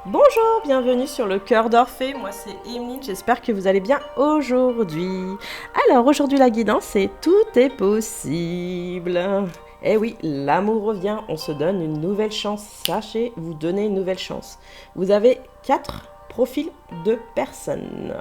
Bonjour, bienvenue sur le cœur d'Orphée, moi c'est Emeline, j'espère que vous allez bien aujourd'hui. Alors aujourd'hui la guidance c'est tout est possible. Eh oui, l'amour revient, on se donne une nouvelle chance, sachez vous donner une nouvelle chance. Vous avez 4 profils de personnes.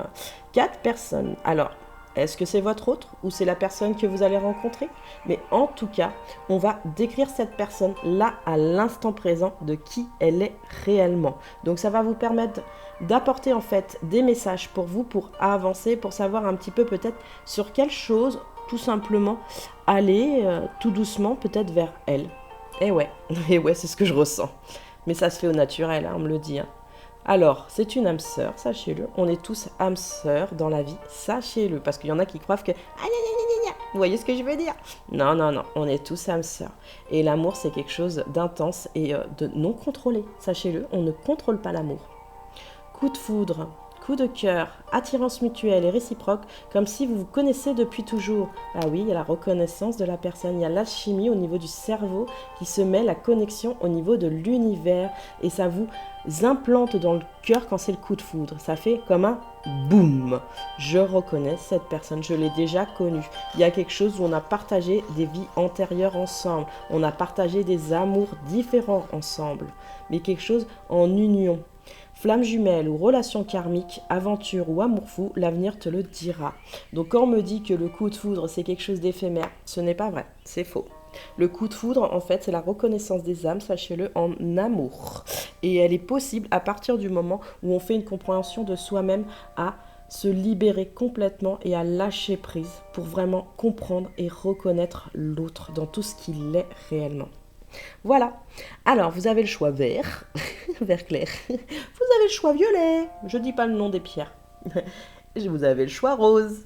4 personnes. Alors, est-ce que c'est votre autre ou c'est la personne que vous allez rencontrer? Mais en tout cas, on va décrire cette personne là à l'instant présent de qui elle est réellement. Donc ça va vous permettre d'apporter en fait des messages pour vous, pour avancer, pour savoir un petit peu peut-être sur quelle chose tout simplement aller tout doucement peut-être vers elle. Et ouais, c'est ce que je ressens. Mais ça se fait au naturel, hein, on me le dit. Hein. Alors, c'est une âme sœur, sachez-le. On est tous âmes sœurs dans la vie, sachez-le. Parce qu'il y en a qui croient que... Vous voyez ce que je veux dire? Non, non, non, on est tous âmes sœurs. Et l'amour, c'est quelque chose d'intense et de non contrôlé. Sachez-le, on ne contrôle pas l'amour. Coup de foudre, coup de cœur, attirance mutuelle et réciproque, comme si vous vous connaissez depuis toujours. Ah oui, il y a la reconnaissance de la personne, il y a l'alchimie au niveau du cerveau qui se met la connexion au niveau de l'univers et ça vous implante dans le cœur quand c'est le coup de foudre. Ça fait comme un boum. Je reconnais cette personne, je l'ai déjà connue. Il y a quelque chose où on a partagé des vies antérieures ensemble, on a partagé des amours différents ensemble, mais quelque chose en union. Flamme jumelle ou relation karmique, aventure ou amour fou, l'avenir te le dira. Donc quand on me dit que le coup de foudre c'est quelque chose d'éphémère, ce n'est pas vrai, c'est faux. Le coup de foudre, en fait, c'est la reconnaissance des âmes, sachez-le, en amour. Et elle est possible à partir du moment où on fait une compréhension de soi-même à se libérer complètement et à lâcher prise pour vraiment comprendre et reconnaître l'autre dans tout ce qu'il est réellement. Voilà. Alors, vous avez le choix vert, vert clair. Vous avez le choix violet. Je dis pas le nom des pierres. Vous avez le choix rose.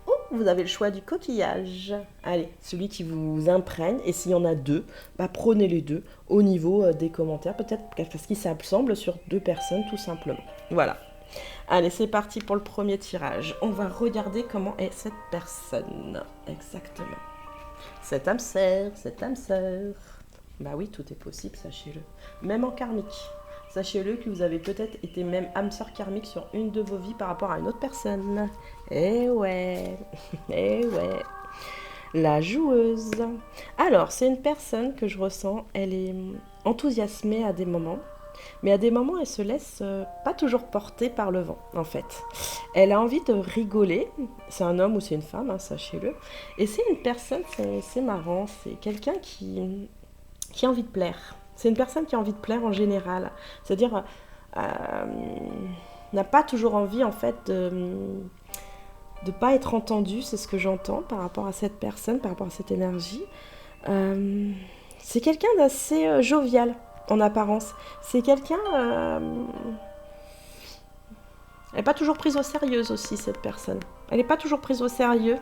Ou vous avez le choix du coquillage. Allez, celui qui vous imprègne. Et s'il y en a deux, bah prenez les deux au niveau des commentaires. Peut-être parce qu'ils s'assemblent sur deux personnes, tout simplement. Voilà. Allez, c'est parti pour le premier tirage. On va regarder comment est cette personne. Exactement. Cette âme sœur, cette âme sœur. Bah oui, tout est possible, sachez-le. Même en karmique. Sachez-le que vous avez peut-être été même âme sœur karmique sur une de vos vies par rapport à une autre personne. Eh ouais, eh ouais. La joueuse. Alors, c'est une personne que je ressens, elle est enthousiasmée à des moments, mais à des moments, elle se laisse pas toujours porter par le vent, en fait. Elle a envie de rigoler. C'est un homme ou c'est une femme, hein, sachez-le. Et c'est une personne, c'est marrant, c'est quelqu'un qui a envie de plaire. C'est une personne qui a envie de plaire en général. C'est-à-dire, n'a pas toujours envie, en fait, de pas être entendue. C'est ce que j'entends par rapport à cette personne, par rapport à cette énergie. C'est quelqu'un d'assez jovial, en apparence. C'est quelqu'un... elle n'est pas toujours prise au sérieux aussi, cette personne. Elle n'est pas toujours prise au sérieux.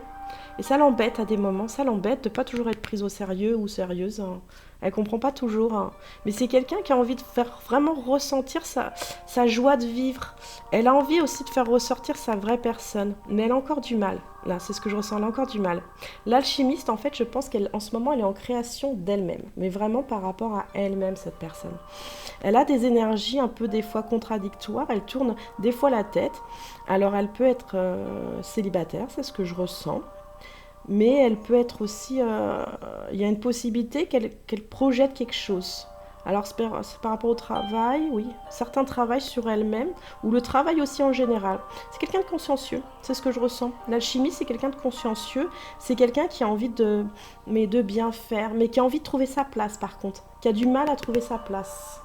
Et ça l'embête à des moments, ça l'embête de pas toujours être prise au sérieux ou sérieuse. Hein. Elle comprend pas toujours. Hein. Mais c'est quelqu'un qui a envie de faire vraiment ressentir sa joie de vivre. Elle a envie aussi de faire ressortir sa vraie personne. Mais elle a encore du mal. Là, c'est ce que je ressens, elle a encore du mal. L'alchimiste, en fait, je pense qu'en ce moment, elle est en création d'elle-même. Mais vraiment par rapport à elle-même, cette personne. Elle a des énergies un peu des fois contradictoires. Elle tourne des fois la tête. Alors, elle peut être célibataire, c'est ce que je ressens. Mais elle peut être aussi... il y a une possibilité qu'elle projette quelque chose. Alors, c'est par rapport au travail, oui. Certains travaillent sur elle-même, ou le travail aussi en général. C'est quelqu'un de consciencieux, c'est ce que je ressens. L'alchimie, c'est quelqu'un de consciencieux. C'est quelqu'un qui a envie de bien faire, mais qui a envie de trouver sa place, par contre. Qui a du mal à trouver sa place.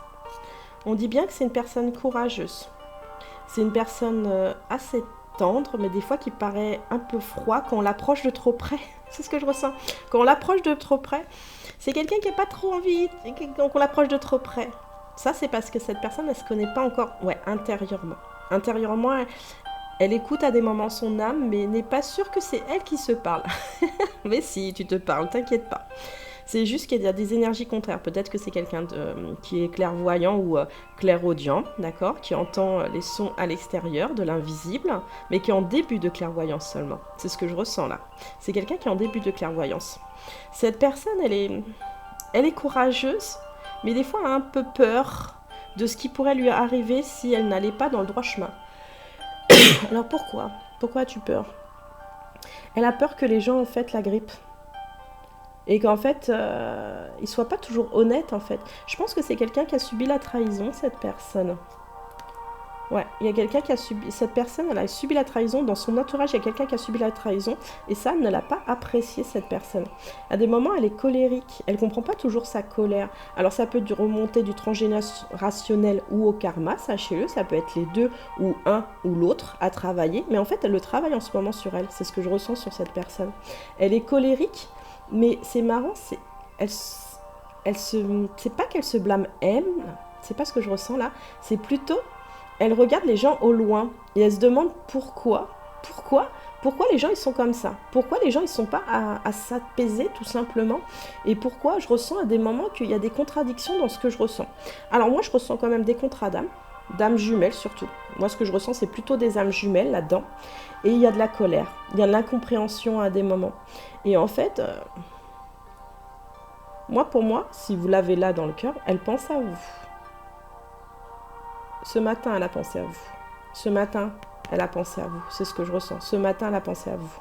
On dit bien que c'est une personne courageuse. C'est une personne assez tendre, mais des fois qui paraît un peu froid quand on l'approche de trop près. C'est ce que je ressens. Quand on l'approche de trop près, c'est quelqu'un qui n'a pas trop envie qu'on l'approche de trop près. Ça, c'est parce que cette personne, elle ne se connaît pas encore, ouais, intérieurement. Intérieurement, elle écoute à des moments son âme, mais n'est pas sûre que c'est elle qui se parle. Mais si, tu te parles, t'inquiète pas. C'est juste qu'il y a des énergies contraires. Peut-être que c'est quelqu'un qui est clairvoyant ou clairaudient, d'accord, qui entend les sons à l'extérieur de l'invisible, mais qui est en début de clairvoyance seulement. C'est ce que je ressens là. C'est quelqu'un qui est en début de clairvoyance. Cette personne, elle est courageuse, mais des fois a un peu peur de ce qui pourrait lui arriver si elle n'allait pas dans le droit chemin. Alors pourquoi? Pourquoi as-tu peur? Elle a peur que les gens en fait la grippent. Et qu'en fait, ils ne soient pas toujours honnêtes en fait. Je pense que c'est quelqu'un qui a subi la trahison, cette personne. Ouais, il y a quelqu'un qui a subi... Cette personne, elle a subi la trahison. Dans son entourage, il y a quelqu'un qui a subi la trahison. Et ça, elle ne l'a pas apprécié, cette personne. À des moments, elle est colérique. Elle ne comprend pas toujours sa colère. Alors, ça peut remonter du transgénérationnel ou au karma, sachez-le. Ça peut être les deux ou un ou l'autre à travailler. Mais en fait, elle le travaille en ce moment sur elle. C'est ce que je ressens sur cette personne. Elle est colérique, mais c'est marrant. C'est pas qu'elle se blâme elle. C'est pas ce que je ressens là. C'est plutôt... Elle regarde les gens au loin et elle se demande pourquoi les gens ils sont comme ça. Pourquoi les gens ils sont pas à s'apaiser tout simplement. Et pourquoi je ressens à des moments qu'il y a des contradictions dans ce que je ressens. Alors moi je ressens quand même des contrats d'âmes jumelles surtout. Moi ce que je ressens c'est plutôt des âmes jumelles là-dedans. Et il y a de la colère, il y a de l'incompréhension à des moments. Et en fait, pour moi, si vous l'avez là dans le cœur, elle pense à vous. Ce matin, elle a pensé à vous. Ce matin, elle a pensé à vous. C'est ce que je ressens. Ce matin, elle a pensé à vous.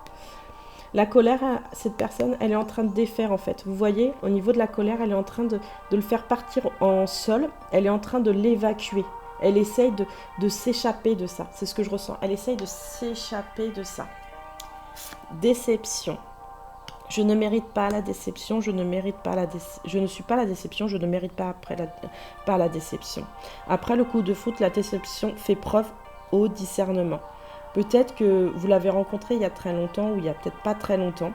La colère, cette personne, elle est en train de défaire en fait. Vous voyez, au niveau de la colère, elle est en train de le faire partir en sol. Elle est en train de l'évacuer. Elle essaye de s'échapper de ça. C'est ce que je ressens. Elle essaye de s'échapper de ça. Déception. Je ne mérite pas la déception, je ne suis pas la déception, je ne mérite pas la déception. Après le coup de foudre, la déception fait preuve au discernement. Peut-être que vous l'avez rencontrée il y a très longtemps ou il y a peut-être pas très longtemps,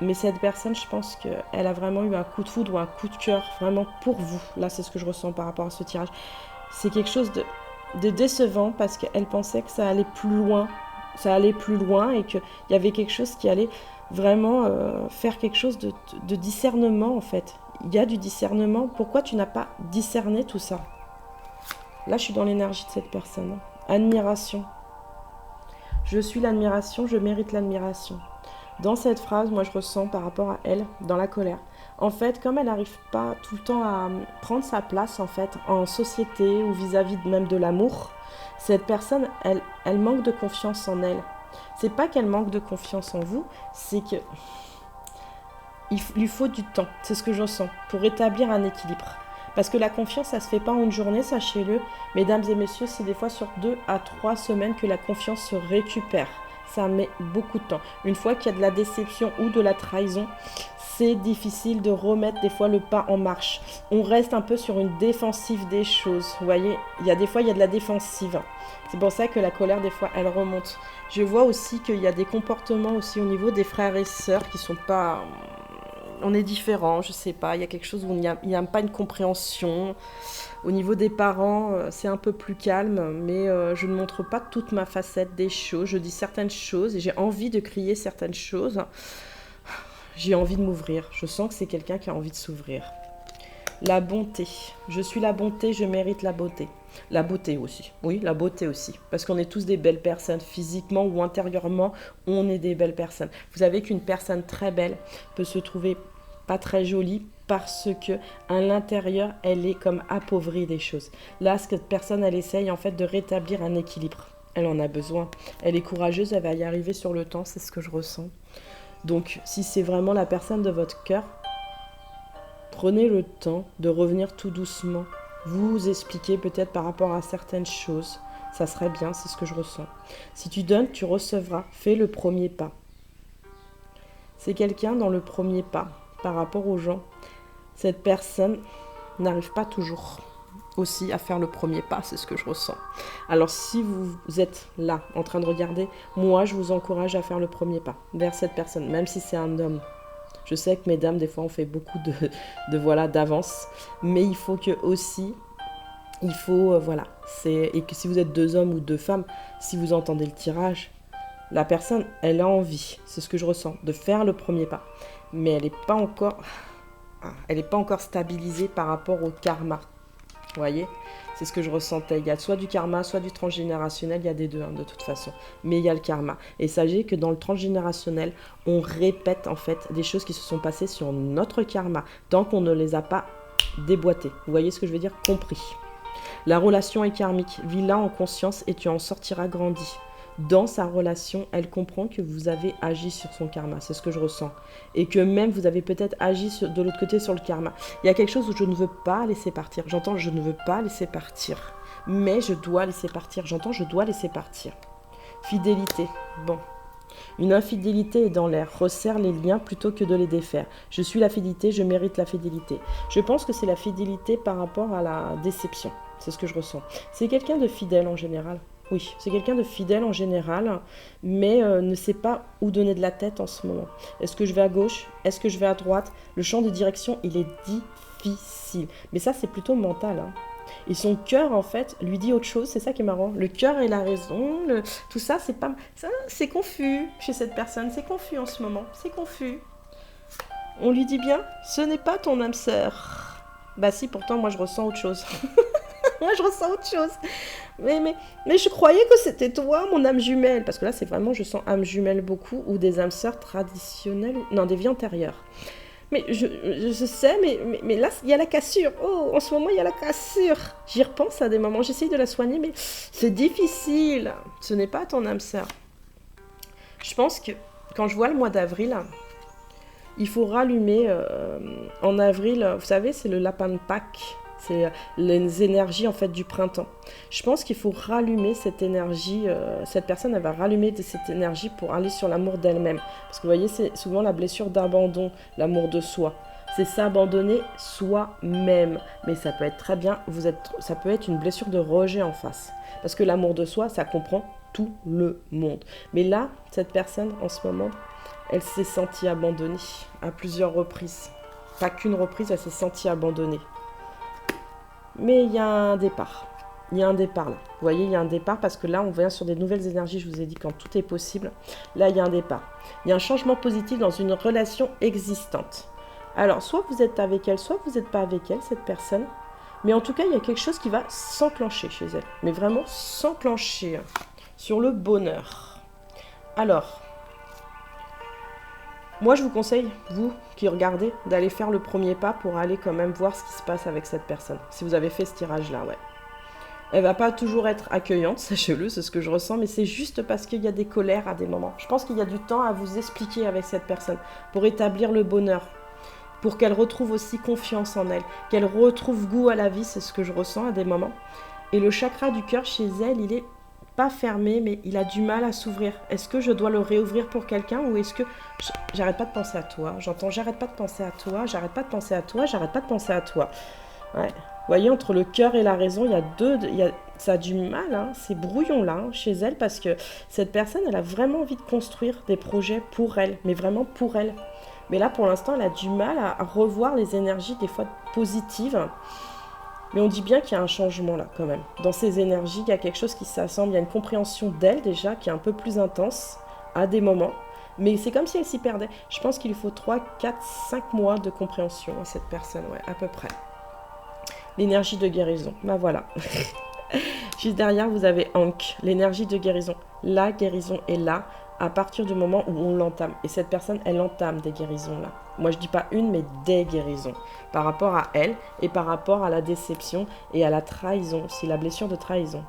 mais cette personne, je pense qu'elle a vraiment eu un coup de foudre ou un coup de cœur vraiment pour vous. Là, c'est ce que je ressens par rapport à ce tirage. C'est quelque chose de décevant parce qu'elle pensait que ça allait plus loin et qu'il y avait quelque chose qui allait vraiment faire quelque chose de discernement en fait. Il y a du discernement. Pourquoi tu n'as pas discerné tout ça? Là, je suis dans l'énergie de cette personne. Admiration. Je suis l'admiration, je mérite l'admiration. Dans cette phrase, moi, je ressens par rapport à elle, dans la colère. En fait, comme elle n'arrive pas tout le temps à prendre sa place en fait, en société ou vis-à-vis même de l'amour, cette personne, elle manque de confiance en elle. C'est pas qu'elle manque de confiance en vous, c'est que il lui faut du temps, c'est ce que je ressens, pour établir un équilibre. Parce que la confiance, ça se fait pas en une journée, sachez-le. Mesdames et messieurs, c'est des fois sur 2 à 3 semaines que la confiance se récupère. Ça met beaucoup de temps. Une fois qu'il y a de la déception ou de la trahison, c'est difficile de remettre des fois le pas en marche. On reste un peu sur une défensive des choses. Vous voyez, des fois, il y a de la défensive. C'est pour ça que la colère, des fois, elle remonte. Je vois aussi qu'il y a des comportements aussi au niveau des frères et sœurs qui sont pas... On est différents, je sais pas. Il y a quelque chose où il n'y a pas une compréhension. Au niveau des parents, c'est un peu plus calme, mais je ne montre pas toute ma facette des choses. Je dis certaines choses et j'ai envie de crier certaines choses. J'ai envie de m'ouvrir. Je sens que c'est quelqu'un qui a envie de s'ouvrir. La bonté. Je suis la bonté, je mérite la beauté. La beauté aussi. Oui, la beauté aussi. Parce qu'on est tous des belles personnes. Physiquement ou intérieurement, on est des belles personnes. Vous savez qu'une personne très belle peut se trouver pas très jolie parce que à l'intérieur, elle est comme appauvrie des choses. Là, cette personne, elle essaye en fait de rétablir un équilibre. Elle en a besoin. Elle est courageuse, elle va y arriver sur le temps, c'est ce que je ressens. Donc, si c'est vraiment la personne de votre cœur, prenez le temps de revenir tout doucement. Vous expliquer peut-être par rapport à certaines choses. Ça serait bien, c'est ce que je ressens. Si tu donnes, tu recevras. Fais le premier pas. C'est quelqu'un dans le premier pas par rapport aux gens. Cette personne n'arrive pas toujours aussi à faire le premier pas, c'est ce que je ressens. Alors si vous êtes là en train de regarder, moi je vous encourage à faire le premier pas vers cette personne, même si c'est un homme. Je sais que mesdames, des fois on fait beaucoup d'avance, mais il faut que aussi, et que si vous êtes 2 hommes ou 2 femmes, si vous entendez le tirage, la personne, elle a envie, c'est ce que je ressens, de faire le premier pas, mais elle n'est pas encore stabilisée par rapport au karma. Vous voyez, c'est ce que je ressentais. Il y a soit du karma, soit du transgénérationnel. Il y a des deux, de toute façon. Mais il y a le karma. Et sachez que dans le transgénérationnel, on répète en fait des choses qui se sont passées sur notre karma tant qu'on ne les a pas déboîtées. Vous voyez ce que je veux dire? Compris. La relation est karmique. Vis-la en conscience et tu en sortiras grandi. Dans sa relation, elle comprend que vous avez agi sur son karma. C'est ce que je ressens. Et que même vous avez peut-être agi de l'autre côté sur le karma. Il y a quelque chose où je ne veux pas laisser partir. J'entends je ne veux pas laisser partir. Mais je dois laisser partir. J'entends je dois laisser partir. Fidélité. Bon. Une infidélité est dans l'air, resserre les liens plutôt que de les défaire. Je suis la fidélité, je mérite la fidélité. Je pense que c'est la fidélité par rapport à la déception. C'est ce que je ressens. C'est quelqu'un de fidèle en général. Oui, c'est quelqu'un de fidèle en général, mais ne sait pas où donner de la tête en ce moment. Est-ce que je vais à gauche? Est-ce que je vais à droite? Le champ de direction, il est difficile. Mais ça, c'est plutôt mental, hein. Et son cœur, en fait, lui dit autre chose. C'est ça qui est marrant. Le cœur et la raison, tout ça, c'est pas, ça, c'est confus chez cette personne. C'est confus en ce moment. C'est confus. On lui dit bien, ce n'est pas ton âme sœur. Bah si, pourtant, moi, je ressens autre chose. Moi, je ressens autre chose. Mais je croyais que c'était toi, mon âme jumelle. Parce que là, c'est vraiment, je sens âme jumelle beaucoup, ou des âmes sœurs traditionnelles, non, des vies antérieures. Mais je sais, mais là, il y a la cassure. Oh, en ce moment, il y a la cassure. J'y repense à des moments. J'essaye de la soigner, mais c'est difficile. Ce n'est pas ton âme sœur. Je pense que quand je vois le mois d'avril, il faut rallumer en avril. Vous savez, c'est le lapin de Pâques. C'est les énergies en fait du printemps. Je pense qu'il faut rallumer cette énergie. Cette personne, elle va rallumer cette énergie pour aller sur l'amour d'elle-même. Parce que vous voyez, c'est souvent la blessure d'abandon, l'amour de soi. C'est s'abandonner soi-même. Mais ça peut être très bien, ça peut être une blessure de rejet en face. Parce que l'amour de soi, ça comprend tout le monde. Mais là, cette personne, en ce moment, elle s'est sentie abandonnée à plusieurs reprises. Pas qu'une reprise, elle s'est sentie abandonnée. Mais il y a un départ. Il y a un départ là. Vous voyez, il y a un départ parce que là, on vient sur des nouvelles énergies. Je vous ai dit quand tout est possible. Là, il y a un départ. Il y a un changement positif dans une relation existante. Alors, soit vous êtes avec elle, soit vous n'êtes pas avec elle, cette personne. Mais en tout cas, il y a quelque chose qui va s'enclencher chez elle. Mais vraiment s'enclencher sur le bonheur. Alors, moi, je vous conseille, vous qui regardez, d'aller faire le premier pas pour aller quand même voir ce qui se passe avec cette personne. Si vous avez fait ce tirage-là, ouais. Elle va pas toujours être accueillante, sachez-le, c'est ce que je ressens, mais c'est juste parce qu'il y a des colères à des moments. Je pense qu'il y a du temps à vous expliquer avec cette personne pour établir le bonheur, pour qu'elle retrouve aussi confiance en elle, qu'elle retrouve goût à la vie, c'est ce que je ressens à des moments. Et le chakra du cœur chez elle, il est pas fermé, mais il a du mal à s'ouvrir. Est-ce que je dois le réouvrir pour quelqu'un ou est-ce que j'arrête pas de penser à toi? J'entends j'arrête pas de penser à toi, j'arrête pas de penser à toi, j'arrête pas de penser à toi. Ouais. Vous voyez, entre le cœur et la raison, il y a ça a du mal, hein, c'est brouillon là, hein, chez elle, parce que cette personne, elle a vraiment envie de construire des projets pour elle, mais vraiment pour elle. Mais là, pour l'instant, elle a du mal à revoir les énergies, des fois positives. Mais on dit bien qu'il y a un changement là, quand même. Dans ces énergies, il y a quelque chose qui s'assemble, il y a une compréhension d'elle déjà, qui est un peu plus intense à des moments. Mais c'est comme si elle s'y perdait. Je pense qu'il faut 3, 4, 5 mois de compréhension à cette personne, ouais, à peu près. L'énergie de guérison, ben voilà. Juste derrière, vous avez Ankh, l'énergie de guérison. La guérison est là à partir du moment où on l'entame. Et cette personne, elle entame des guérisons là. Moi, je dis pas une, mais des guérisons. Par rapport à elle et par rapport à la déception et à la trahison. C'est la blessure de trahison.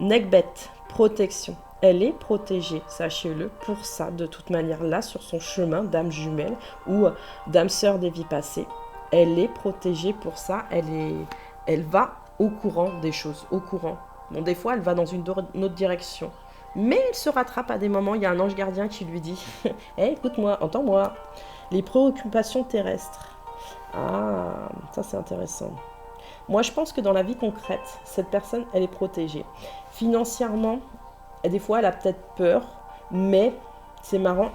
Nekbet, protection. Elle est protégée, sachez-le, pour ça, de toute manière, là, sur son chemin d'âme jumelle ou d'âme sœur des vies passées. Elle est protégée pour ça. Elle va au courant des choses, au courant. Bon, des fois, elle va dans une autre direction. Mais elle se rattrape à des moments. Il y a un ange gardien qui lui dit « Hey, écoute-moi, entends-moi. » Les préoccupations terrestres. Ah, ça c'est intéressant. Moi, je pense que dans la vie concrète, cette personne, elle est protégée. Financièrement, des fois, elle a peut-être peur, mais c'est marrant,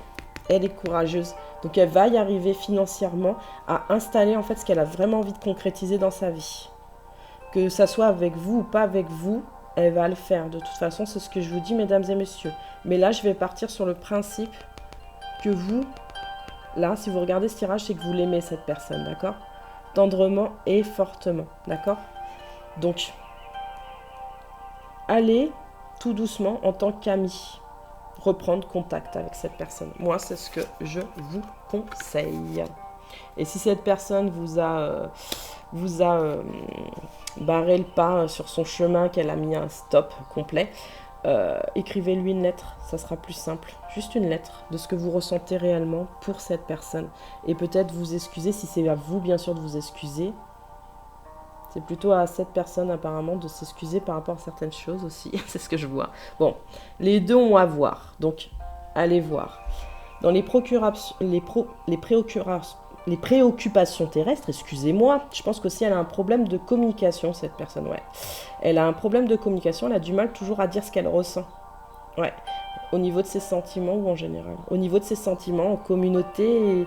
elle est courageuse. Donc, elle va y arriver financièrement à installer en fait ce qu'elle a vraiment envie de concrétiser dans sa vie. Que ça soit avec vous ou pas avec vous, elle va le faire. De toute façon, c'est ce que je vous dis, mesdames et messieurs. Mais là, je vais partir sur le principe que vous, là, si vous regardez ce tirage, c'est que vous l'aimez, cette personne, d'accord? Tendrement et fortement, d'accord? Donc, allez tout doucement en tant qu'ami reprendre contact avec cette personne. Moi, c'est ce que je vous conseille. Et si cette personne vous a vous a barré le pas sur son chemin, qu'elle a mis un stop complet, écrivez-lui une lettre, ça sera plus simple. Juste une lettre de ce que vous ressentez réellement pour cette personne. Et peut-être vous excuser, si c'est à vous bien sûr de vous excuser. C'est plutôt à cette personne apparemment de s'excuser par rapport à certaines choses aussi. C'est ce que je vois. Bon, les deux ont à voir. Donc, allez voir. Dans les préoccupations terrestres, excusez-moi, je pense qu'aussi elle a un problème de communication, cette personne, ouais. Elle a un problème de communication, elle a du mal toujours à dire ce qu'elle ressent. Ouais, au niveau de ses sentiments ou en général. Au niveau de ses sentiments, en communauté,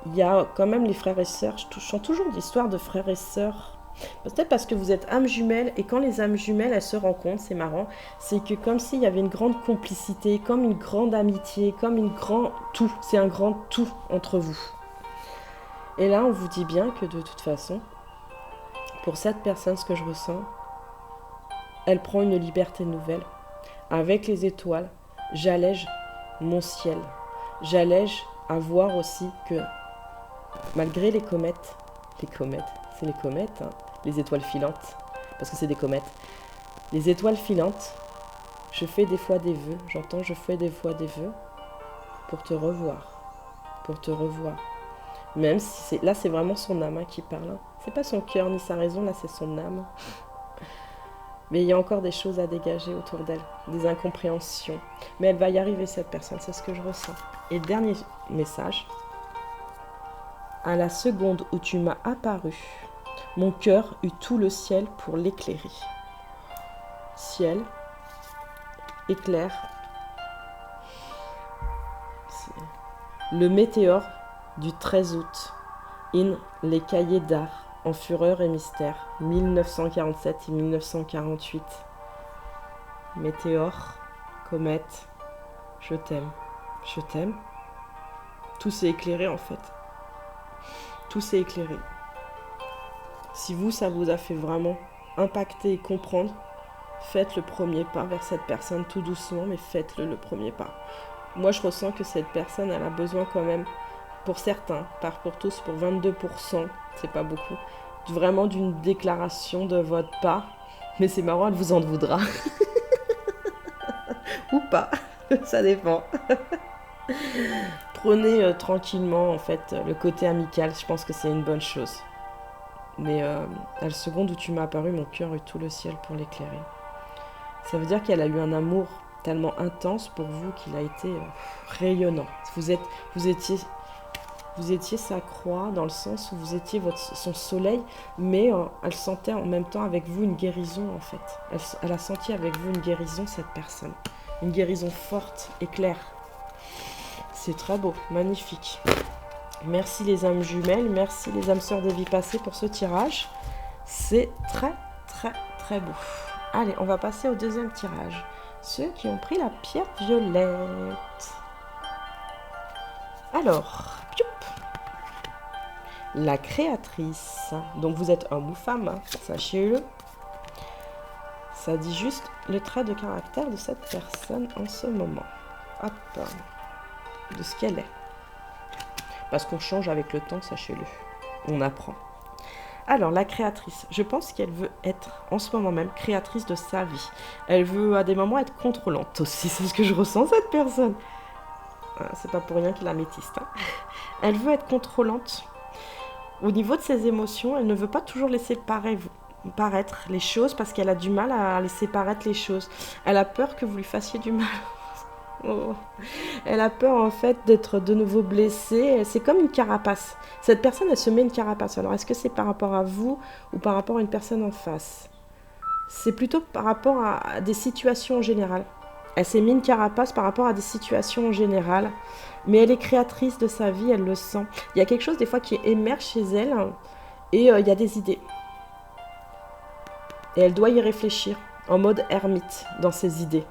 il y a quand même les frères et sœurs. Je chante toujours d'histoires de frères et sœurs. Peut-être parce que vous êtes âmes jumelles, et quand les âmes jumelles, elles se rencontrent, c'est marrant, c'est que comme s'il y avait une grande complicité, comme une grande amitié, comme une grande tout, c'est un grand tout entre vous. Et là, on vous dit bien que de toute façon, pour cette personne, ce que je ressens, elle prend une liberté nouvelle. Avec les étoiles, j'allège mon ciel. J'allège à voir aussi que, malgré les comètes, c'est les comètes, hein, les étoiles filantes, parce que c'est des comètes. Les étoiles filantes, je fais des fois des vœux, je fais des fois des vœux pour te revoir. Même si là c'est vraiment son âme qui parle. Hein. C'est pas son cœur ni sa raison, là c'est son âme. Mais il y a encore des choses à dégager autour d'elle, des incompréhensions. Mais elle va y arriver cette personne, c'est ce que je ressens. Et dernier message. À la seconde où tu m'as apparu, mon cœur eut tout le ciel pour l'éclairer. Ciel, éclair. Le météore du 13 août, in les cahiers d'art, en fureur et mystère, 1947 et 1948. Météore, comète, je t'aime. Je t'aime. Tout s'est éclairé en fait. Tout s'est éclairé. Si vous, ça vous a fait vraiment impacter et comprendre, faites le premier pas vers cette personne tout doucement, mais faites-le le premier pas. Moi, je ressens que cette personne, elle a besoin quand même, pour certains, pas pour tous, pour 22%, c'est pas beaucoup, vraiment d'une déclaration de votre part. Mais c'est marrant, elle vous en voudra. Ou pas, ça dépend. Prenez tranquillement, en fait, le côté amical, je pense que c'est une bonne chose. Mais à la seconde où tu m'as apparu, mon cœur eut tout le ciel pour l'éclairer. Ça veut dire qu'elle a eu un amour tellement intense pour vous qu'il a été rayonnant. Vous étiez sa croix dans le sens où vous étiez son soleil, mais elle sentait en même temps avec vous une guérison en fait. Elle a senti avec vous une guérison, cette personne. Une guérison forte et claire. C'est très beau, magnifique. Merci les âmes jumelles, merci les âmes sœurs de vie passée pour ce tirage. C'est très très très beau. Allez, on va passer au deuxième tirage. Ceux qui ont pris la pierre violette. Alors, pioup, la créatrice. Donc vous êtes homme ou femme, hein, sachez-le. Ça dit juste le trait de caractère de cette personne en ce moment. Hop, de ce qu'elle est. Parce qu'on change avec le temps, sachez-le. On apprend. Alors, la créatrice, je pense qu'elle veut être, en ce moment même, créatrice de sa vie. Elle veut, à des moments, être contrôlante aussi. C'est ce que je ressens, cette personne. C'est pas pour rien qu'elle est améthyste. Hein. Elle veut être contrôlante. Au niveau de ses émotions, elle ne veut pas toujours laisser paraître les choses parce qu'elle a du mal à laisser paraître les choses. Elle a peur que vous lui fassiez du mal. Oh. Elle a peur en fait d'être de nouveau blessée. C'est comme une carapace. Cette personne, elle se met une carapace. Alors est-ce que c'est par rapport à vous ou par rapport à une personne en face? C'est plutôt par rapport à des situations en général. Elle s'est mis une carapace par rapport à des situations en général. Mais elle est créatrice de sa vie, elle le sent. Il y a quelque chose des fois qui émerge chez elle et il y a des idées. Et elle doit y réfléchir en mode ermite dans ses idées.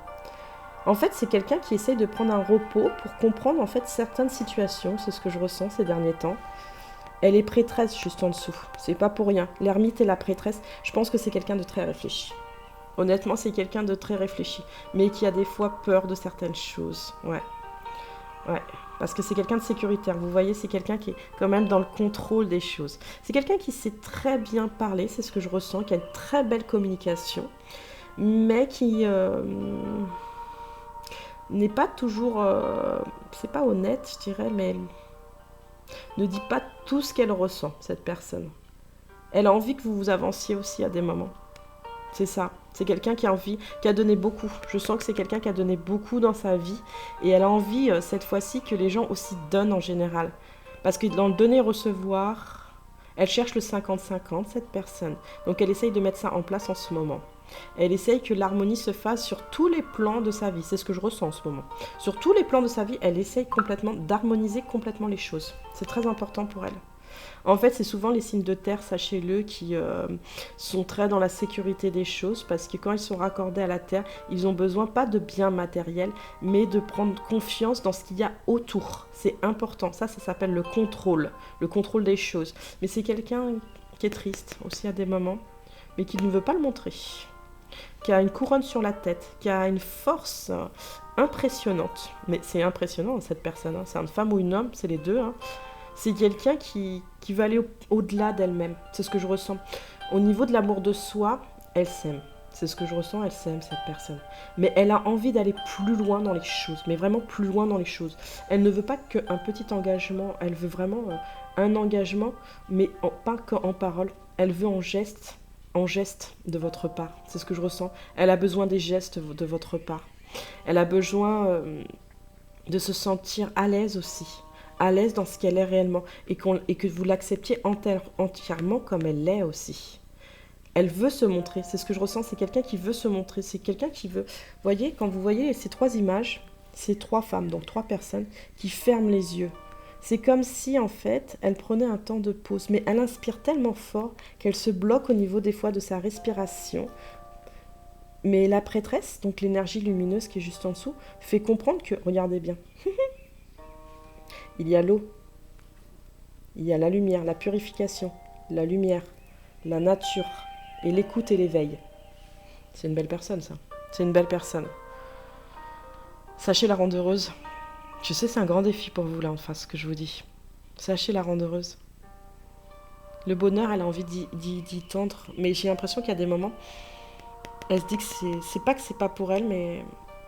En fait, c'est quelqu'un qui essaye de prendre un repos pour comprendre en fait certaines situations. C'est ce que je ressens ces derniers temps. Elle est prêtresse juste en dessous. C'est pas pour rien. L'ermite et la prêtresse, je pense que c'est quelqu'un de très réfléchi. Honnêtement, c'est quelqu'un de très réfléchi. Mais qui a des fois peur de certaines choses. Ouais. Ouais, parce que c'est quelqu'un de sécuritaire. Vous voyez, c'est quelqu'un qui est quand même dans le contrôle des choses. C'est quelqu'un qui sait très bien parler, c'est ce que je ressens, qui a une très belle communication, mais qui n'est pas toujours... c'est pas honnête, je dirais, mais elle ne dit pas tout ce qu'elle ressent, cette personne. Elle a envie que vous vous avanciez aussi à des moments. C'est ça. C'est quelqu'un qui a envie, qui a donné beaucoup. Je sens que c'est quelqu'un qui a donné beaucoup dans sa vie. Et elle a envie, cette fois-ci, que les gens aussi donnent en général. Parce que dans le donner-recevoir, elle cherche le 50-50, cette personne. Donc elle essaye de mettre ça en place en ce moment. Elle essaye que l'harmonie se fasse sur tous les plans de sa vie. C'est ce que je ressens en ce moment. Sur tous les plans de sa vie, elle essaye complètement d'harmoniser complètement les choses. C'est très important pour elle. En fait, c'est souvent les signes de terre, sachez-le, qui sont très dans la sécurité des choses, parce que quand ils sont raccordés à la terre, ils ont besoin pas de biens matériels, mais de prendre confiance dans ce qu'il y a autour. C'est important, ça s'appelle le contrôle des choses. Mais c'est quelqu'un qui est triste aussi à des moments, mais qui ne veut pas le montrer, qui a une couronne sur la tête, qui a une force impressionnante. Mais c'est impressionnant cette personne, hein. C'est une femme ou une homme, c'est les deux, hein. C'est quelqu'un qui va aller au-delà d'elle-même. C'est ce que je ressens. Au niveau de l'amour de soi, elle s'aime. C'est ce que je ressens, elle s'aime, cette personne. Mais elle a envie d'aller plus loin dans les choses, mais vraiment plus loin dans les choses. Elle ne veut pas qu'un petit engagement, elle veut vraiment un engagement, mais pas qu'en parole. Elle veut en geste de votre part. C'est ce que je ressens. Elle a besoin des gestes de votre part. Elle a besoin de se sentir à l'aise aussi. À l'aise dans ce qu'elle est réellement et que vous l'acceptiez entièrement comme elle l'est aussi. Elle veut se montrer, c'est ce que je ressens, c'est quelqu'un qui veut se montrer, c'est quelqu'un qui veut... Vous voyez, quand vous voyez ces trois images, ces trois femmes, donc trois personnes qui ferment les yeux. C'est comme si en fait, elle prenait un temps de pause, mais elle inspire tellement fort qu'elle se bloque au niveau des fois de sa respiration. Mais la prêtresse, donc l'énergie lumineuse qui est juste en dessous, fait comprendre que, regardez bien, il y a l'eau, il y a la lumière, la purification, la lumière, la nature, et l'écoute et l'éveil. C'est une belle personne, ça. C'est une belle personne. Sachez la rendre heureuse. Je sais, c'est un grand défi pour vous, là, en face, ce que je vous dis. Sachez la rendre heureuse. Le bonheur, elle a envie d'y tendre, mais j'ai l'impression qu'il y a des moments, elle se dit que c'est pas pour elle, mais...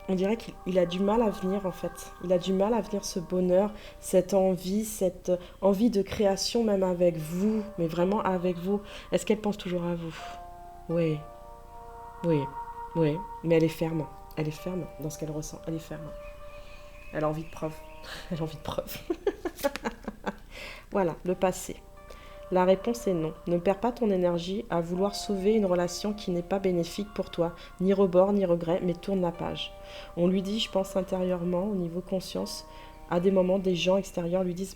On dirait qu'il a du mal à venir en fait. Il a du mal à venir ce bonheur, cette envie de création même avec vous, mais vraiment avec vous. Est-ce qu'elle pense toujours à vous? Oui, oui, oui. Mais elle est ferme. Elle est ferme dans ce qu'elle ressent. Elle est ferme. Elle a envie de preuve. Elle a envie de preuve. Voilà, le passé. La réponse est non. Ne perds pas ton énergie à vouloir sauver une relation qui n'est pas bénéfique pour toi. Ni rebord, ni regret, mais tourne la page. On lui dit, je pense intérieurement, au niveau conscience, à des moments, des gens extérieurs lui disent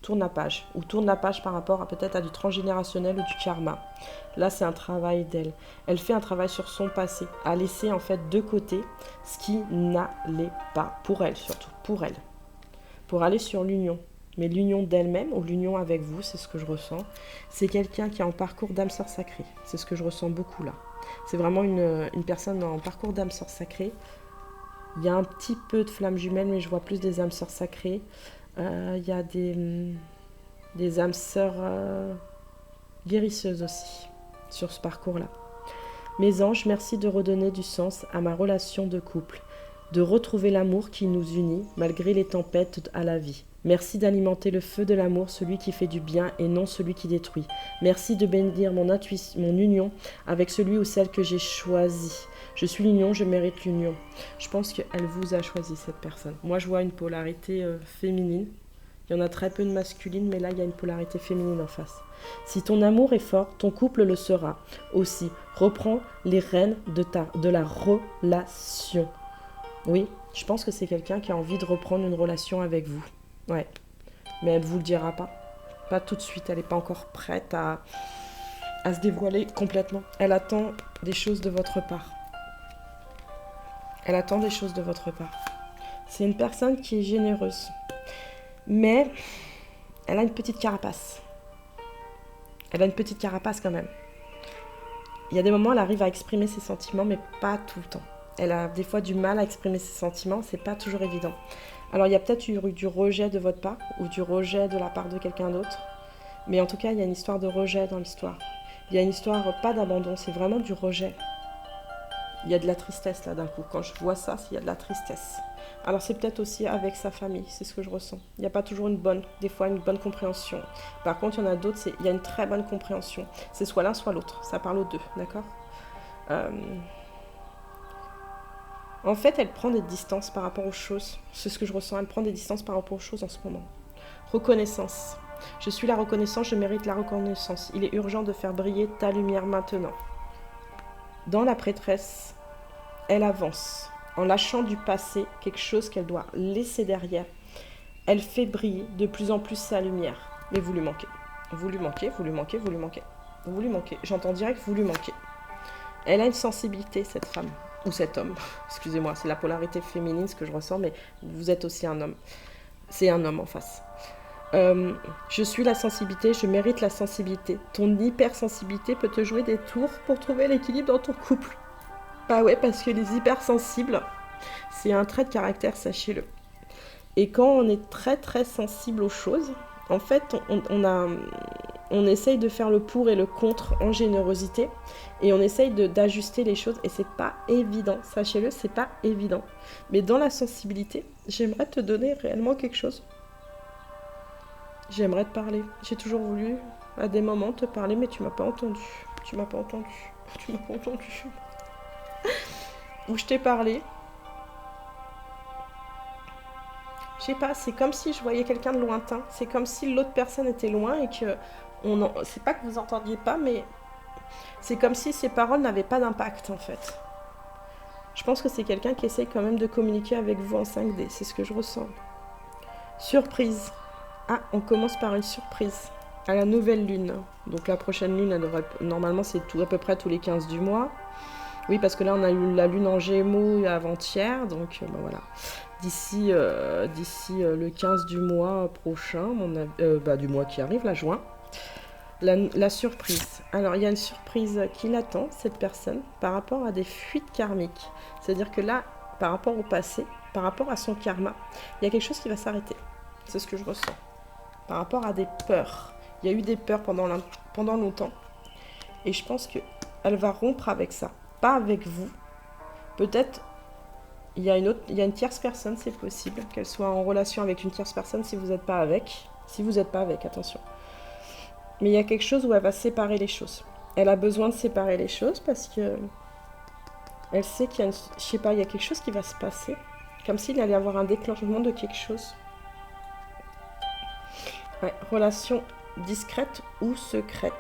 tourne la page. Ou tourne la page par rapport à peut-être à du transgénérationnel ou du karma. Là, c'est un travail d'elle. Elle fait un travail sur son passé, à laisser en fait de côté ce qui n'allait pas. Pour elle surtout, pour elle. Pour aller sur l'union. Mais l'union d'elle-même ou l'union avec vous, c'est ce que je ressens. C'est quelqu'un qui est en parcours d'âme sœur sacrée. C'est ce que je ressens beaucoup là. C'est vraiment une personne en parcours d'âme sœur sacrée. Il y a un petit peu de flammes jumelles, mais je vois plus des âmes sœurs sacrées. Il y a des âmes sœurs guérisseuses aussi sur ce parcours-là. Mes anges, merci de redonner du sens à ma relation de couple, de retrouver l'amour qui nous unit malgré les tempêtes à la vie. Merci d'alimenter le feu de l'amour, celui qui fait du bien et non celui qui détruit. Merci de bénir mon union avec celui ou celle que j'ai choisi. Je suis l'union, je mérite l'union. Je pense qu'elle vous a choisi, cette personne. Moi, je vois une polarité féminine. Il y en a très peu de masculine, mais là, il y a une polarité féminine en face. Si ton amour est fort, ton couple le sera aussi. Reprends les rênes de la relation. Oui, je pense que c'est quelqu'un qui a envie de reprendre une relation avec vous. Ouais, mais elle ne vous le dira pas. Pas tout de suite, elle n'est pas encore prête à se dévoiler complètement. Elle attend des choses de votre part. Elle attend des choses de votre part. C'est une personne qui est généreuse. Mais elle a une petite carapace. Elle a une petite carapace quand même. Il y a des moments où elle arrive à exprimer ses sentiments, mais pas tout le temps. Elle a des fois du mal à exprimer ses sentiments, c'est pas toujours évident. Alors il y a peut-être eu du rejet de votre part, ou du rejet de la part de quelqu'un d'autre. Mais en tout cas, il y a une histoire de rejet dans l'histoire. Il y a une histoire, pas d'abandon, c'est vraiment du rejet. Il y a de la tristesse là d'un coup. Quand je vois ça, il y a de la tristesse. Alors c'est peut-être aussi avec sa famille, c'est ce que je ressens. Il n'y a pas toujours des fois une bonne compréhension. Par contre, il y en a d'autres, il y a une très bonne compréhension. C'est soit l'un, soit l'autre. Ça parle aux deux, d'accord. euh... En fait, elle prend des distances par rapport aux choses. C'est ce que je ressens. Elle prend des distances par rapport aux choses en ce moment. Reconnaissance. Je suis la reconnaissance, je mérite la reconnaissance. Il est urgent de faire briller ta lumière maintenant. Dans la prêtresse, elle avance. En lâchant du passé, quelque chose qu'elle doit laisser derrière, elle fait briller de plus en plus sa lumière. Mais vous lui manquez. Vous lui manquez, vous lui manquez, vous lui manquez. Vous lui manquez. J'entends direct, vous lui manquez. Elle a une sensibilité, cette femme. Ou cet homme. Excusez-moi, c'est la polarité féminine, ce que je ressens, mais vous êtes aussi un homme. C'est un homme en face. Je suis la sensibilité, je mérite la sensibilité. Ton hypersensibilité peut te jouer des tours pour trouver l'équilibre dans ton couple. Bah ouais, parce que les hypersensibles, c'est un trait de caractère, sachez-le. Et quand on est très très sensible aux choses, en fait, on essaye de faire le pour et le contre en générosité, et on essaye d'ajuster les choses, et c'est pas évident, sachez-le, c'est pas évident. Mais dans la sensibilité, j'aimerais te donner réellement quelque chose. J'aimerais te parler. J'ai toujours voulu, à des moments, te parler, mais tu m'as pas entendu. Tu m'as pas entendu. Tu m'as pas entendu. Ou je t'ai parlé. Je sais pas, c'est comme si je voyais quelqu'un de lointain. C'est comme si l'autre personne était loin et que... C'est pas que vous entendiez pas, mais... C'est comme si ces paroles n'avaient pas d'impact, en fait. Je pense que c'est quelqu'un qui essaye quand même de communiquer avec vous en 5D. C'est ce que je ressens. Surprise. Ah, on commence par une surprise. À la nouvelle lune. Donc la prochaine lune, elle devrait... Normalement, c'est à peu près tous les 15 du mois. Oui, parce que là, on a eu la lune en Gémeaux avant-hier. Donc, ben voilà. D'ici le 15 du mois prochain, du mois qui arrive, là, juin, la surprise. Alors, il y a une surprise qui l'attend, cette personne, par rapport à des fuites karmiques. C'est-à-dire que là, par rapport au passé, par rapport à son karma, il y a quelque chose qui va s'arrêter. C'est ce que je ressens. Par rapport à des peurs. Il y a eu des peurs pendant longtemps. Et je pense qu'elle va rompre avec ça. Pas avec vous. Peut-être il y a une tierce personne, c'est possible. Qu'elle soit en relation avec une tierce personne si vous n'êtes pas avec. Si vous n'êtes pas avec, attention. Mais il y a quelque chose où elle va séparer les choses. Elle a besoin de séparer les choses parce que... Elle sait qu'il y a je sais pas, il y a quelque chose qui va se passer. Comme s'il allait y avoir un déclenchement de quelque chose. Ouais, relation discrète ou secrète.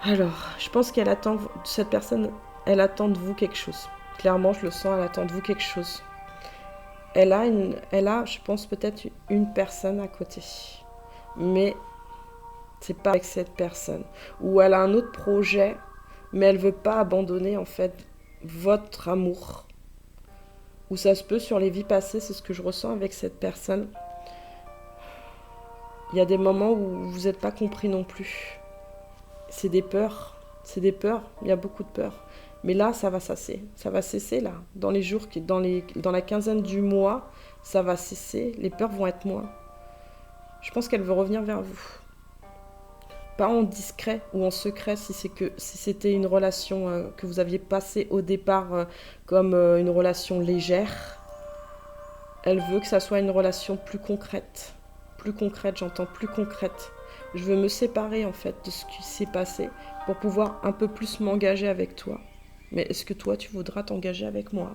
Alors, je pense qu'elle attend, cette personne, elle attend de vous quelque chose. Clairement, je le sens, elle attend de vous quelque chose. Elle a, je pense, peut-être une personne à côté. Mais c'est pas avec cette personne. Ou elle a un autre projet, mais elle veut pas abandonner, en fait, votre amour. Ou ça se peut sur les vies passées, c'est ce que je ressens avec cette personne. Il y a des moments où vous n'êtes pas compris non plus. C'est des peurs. Il y a beaucoup de peurs. Mais là, ça va cesser. Ça va cesser, là. Dans les jours, dans la quinzaine du mois, ça va cesser. Les peurs vont être moins. Je pense qu'elle veut revenir vers vous. Pas en discret ou en secret, si c'était une relation que vous aviez passée au départ comme une relation légère. Elle veut que ça soit une relation plus concrète. Plus concrète, j'entends plus concrète. Je veux me séparer en fait de ce qui s'est passé pour pouvoir un peu plus m'engager avec toi. Mais est-ce que toi tu voudras t'engager avec moi?